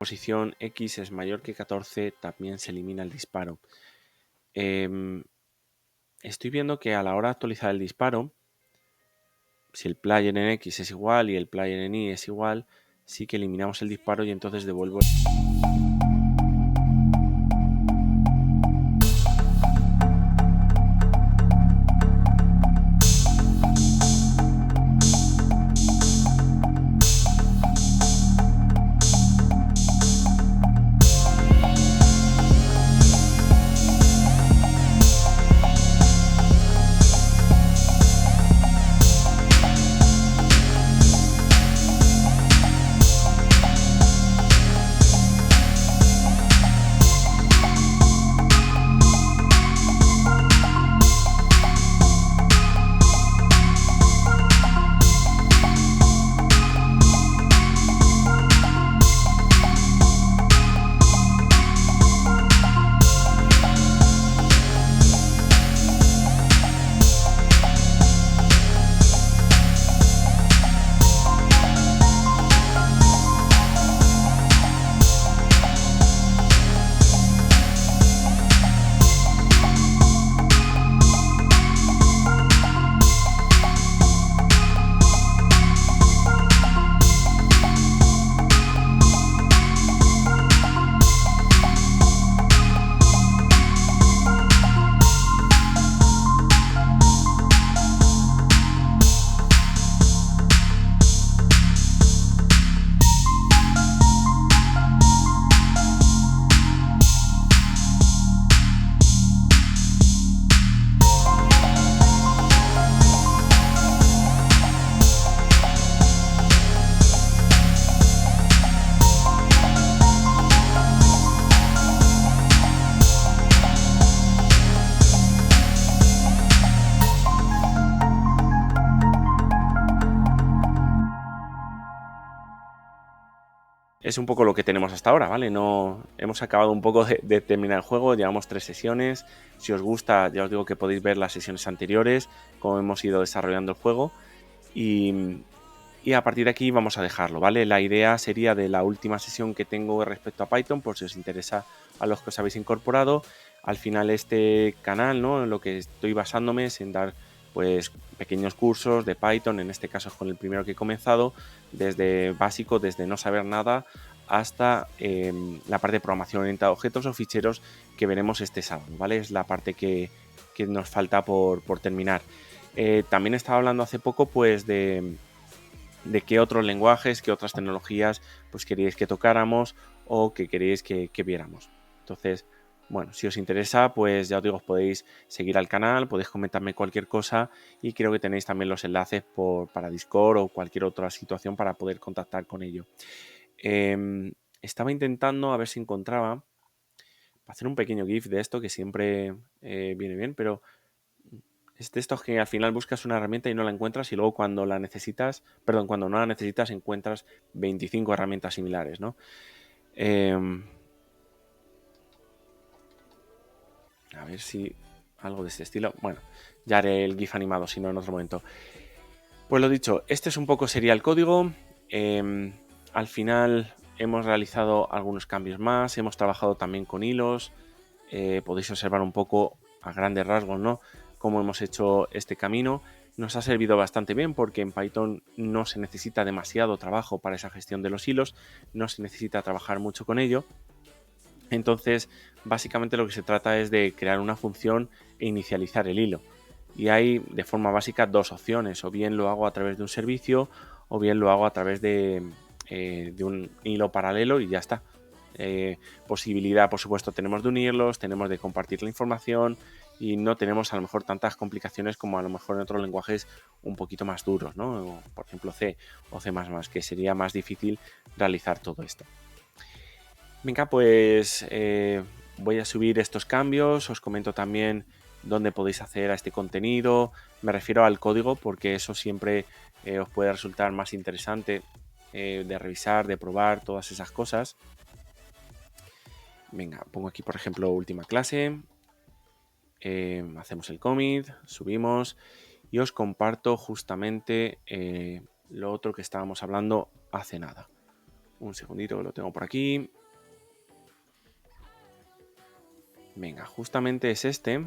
posición X es mayor que 14, también se elimina el disparo. Estoy viendo que a la hora de actualizar el disparo, si el player en X es igual y el player en Y es igual, sí que eliminamos el disparo y entonces devuelvo el... Es un poco lo que tenemos hasta ahora, ¿vale? No hemos acabado un poco de terminar el juego, llevamos 3 sesiones. Si os gusta, ya os digo que podéis ver las sesiones anteriores, cómo hemos ido desarrollando el juego. Y a partir de aquí vamos a dejarlo, ¿vale? La idea sería de la última sesión que tengo respecto a Python, por si os interesa a los que os habéis incorporado. Al final este canal, ¿no? En lo que estoy basándome es en dar pues pequeños cursos de Python, en este caso es con el primero que he comenzado, desde básico, desde no saber nada hasta la parte de programación orientada a objetos o ficheros que veremos este sábado, ¿vale? Es la parte que nos falta por terminar. También estaba hablando hace poco pues de qué otros lenguajes, qué otras tecnologías pues queréis que tocáramos o que queréis que viéramos. Entonces, bueno, si os interesa, pues ya os digo, os podéis seguir al canal, podéis comentarme cualquier cosa y creo que tenéis también los enlaces para Discord o cualquier otra situación para poder contactar con ello. Estaba intentando a ver si encontraba, para hacer un pequeño GIF de esto que siempre viene bien, pero es de estos que al final buscas una herramienta y no la encuentras y luego cuando la necesitas, perdón, cuando no la necesitas encuentras 25 herramientas similares, ¿no? A ver si algo de este estilo. Bueno, ya haré el GIF animado, si no en otro momento. Pues lo dicho, este es un poco sería el código. Al final hemos realizado algunos cambios más, hemos trabajado también con hilos. Podéis observar un poco a grandes rasgos, ¿no?, cómo hemos hecho este camino. Nos ha servido bastante bien porque en Python no se necesita demasiado trabajo para esa gestión de los hilos, no se necesita trabajar mucho con ello. Entonces, básicamente lo que se trata es de crear una función e inicializar el hilo. Y hay de forma básica dos opciones, o bien lo hago a través de un servicio o bien lo hago a través de un hilo paralelo y ya está. Posibilidad, por supuesto, tenemos de unirlos, tenemos de compartir la información y no tenemos a lo mejor tantas complicaciones como a lo mejor en otros lenguajes un poquito más duros, ¿no? Por ejemplo C o C++, que sería más difícil realizar todo esto. Venga, pues voy a subir estos cambios, os comento también dónde podéis acceder a este contenido, me refiero al código porque eso siempre os puede resultar más interesante de revisar, de probar, todas esas cosas. Venga, pongo aquí por ejemplo última clase, hacemos el commit, subimos y os comparto justamente lo otro que estábamos hablando hace nada. Un segundito que lo tengo por aquí. Venga, justamente es este,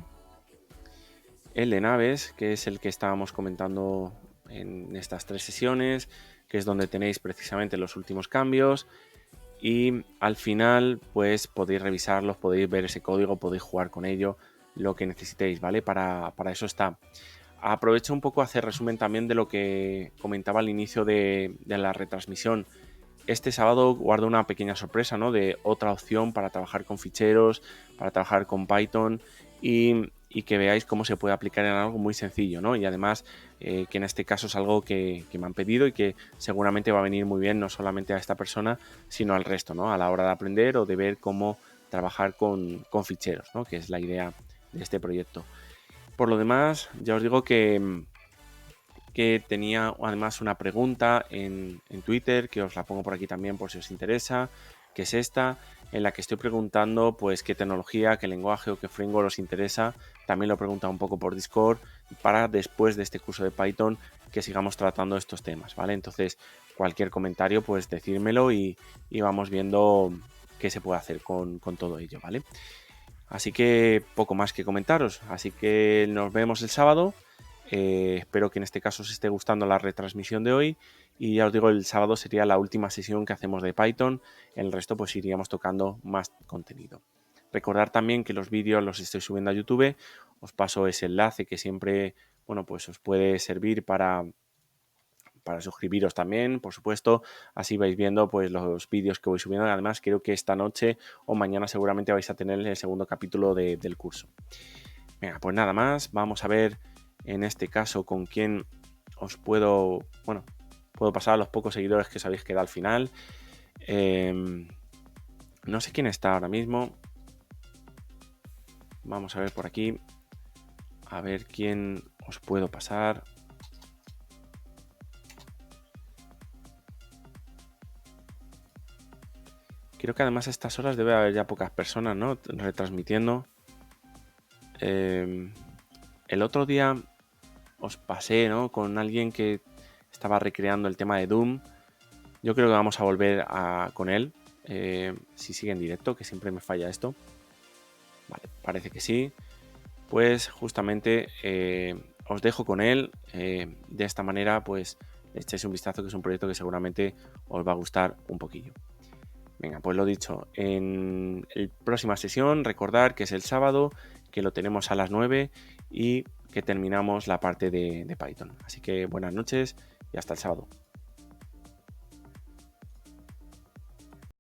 el de naves, que es el que estábamos comentando en estas 3 sesiones, que es donde tenéis precisamente los últimos cambios. Y al final, pues podéis revisarlos, podéis ver ese código, podéis jugar con ello, lo que necesitéis, ¿vale? Para eso está. Aprovecho un poco a hacer resumen también de lo que comentaba al inicio de la retransmisión. Este sábado guardo una pequeña sorpresa, ¿no? De otra opción para trabajar con ficheros, para trabajar con Python y que veáis cómo se puede aplicar en algo muy sencillo, ¿no? Y además que en este caso es algo que me han pedido y que seguramente va a venir muy bien no solamente a esta persona, sino al resto, ¿no? A la hora de aprender o de ver cómo trabajar con ficheros, ¿no? Que es la idea de este proyecto. Por lo demás, ya os digo que tenía además una pregunta en Twitter, que os la pongo por aquí también por si os interesa, que es esta, en la que estoy preguntando pues qué tecnología, qué lenguaje o qué framework os interesa. También lo he preguntado un poco por Discord para después de este curso de Python que sigamos tratando estos temas, ¿vale? Entonces, cualquier comentario, pues decírmelo y vamos viendo qué se puede hacer con todo ello, ¿vale? Así que poco más que comentaros. Así que nos vemos el sábado. Espero que en este caso os esté gustando la retransmisión de hoy y ya os digo, el sábado sería la última sesión que hacemos de Python, el resto pues iríamos tocando más contenido. Recordad también que los vídeos los estoy subiendo a YouTube, os paso ese enlace que siempre, bueno, pues os puede servir para suscribiros también, por supuesto, así vais viendo pues los vídeos que voy subiendo. Además creo que esta noche o mañana seguramente vais a tener el segundo capítulo del curso. Venga, pues nada más, vamos a ver en este caso con quién os puedo pasar a los pocos seguidores que os habéis quedado al final. No sé quién está ahora mismo. Vamos a ver por aquí. A ver quién os puedo pasar. Creo que además a estas horas debe haber ya pocas personas, ¿no? Retransmitiendo. El otro día os pasé, ¿no? Con alguien que estaba recreando el tema de Doom. Yo creo que vamos a volver con él. Si sigue en directo, que siempre me falla esto. Vale, parece que sí. Pues justamente os dejo con él. De esta manera, pues echéis un vistazo, que es un proyecto que seguramente os va a gustar un poquillo. Venga, pues lo dicho, en la próxima sesión recordad que es el sábado, que lo tenemos a las 9 y que terminamos la parte de Python. Así que buenas noches y hasta el sábado.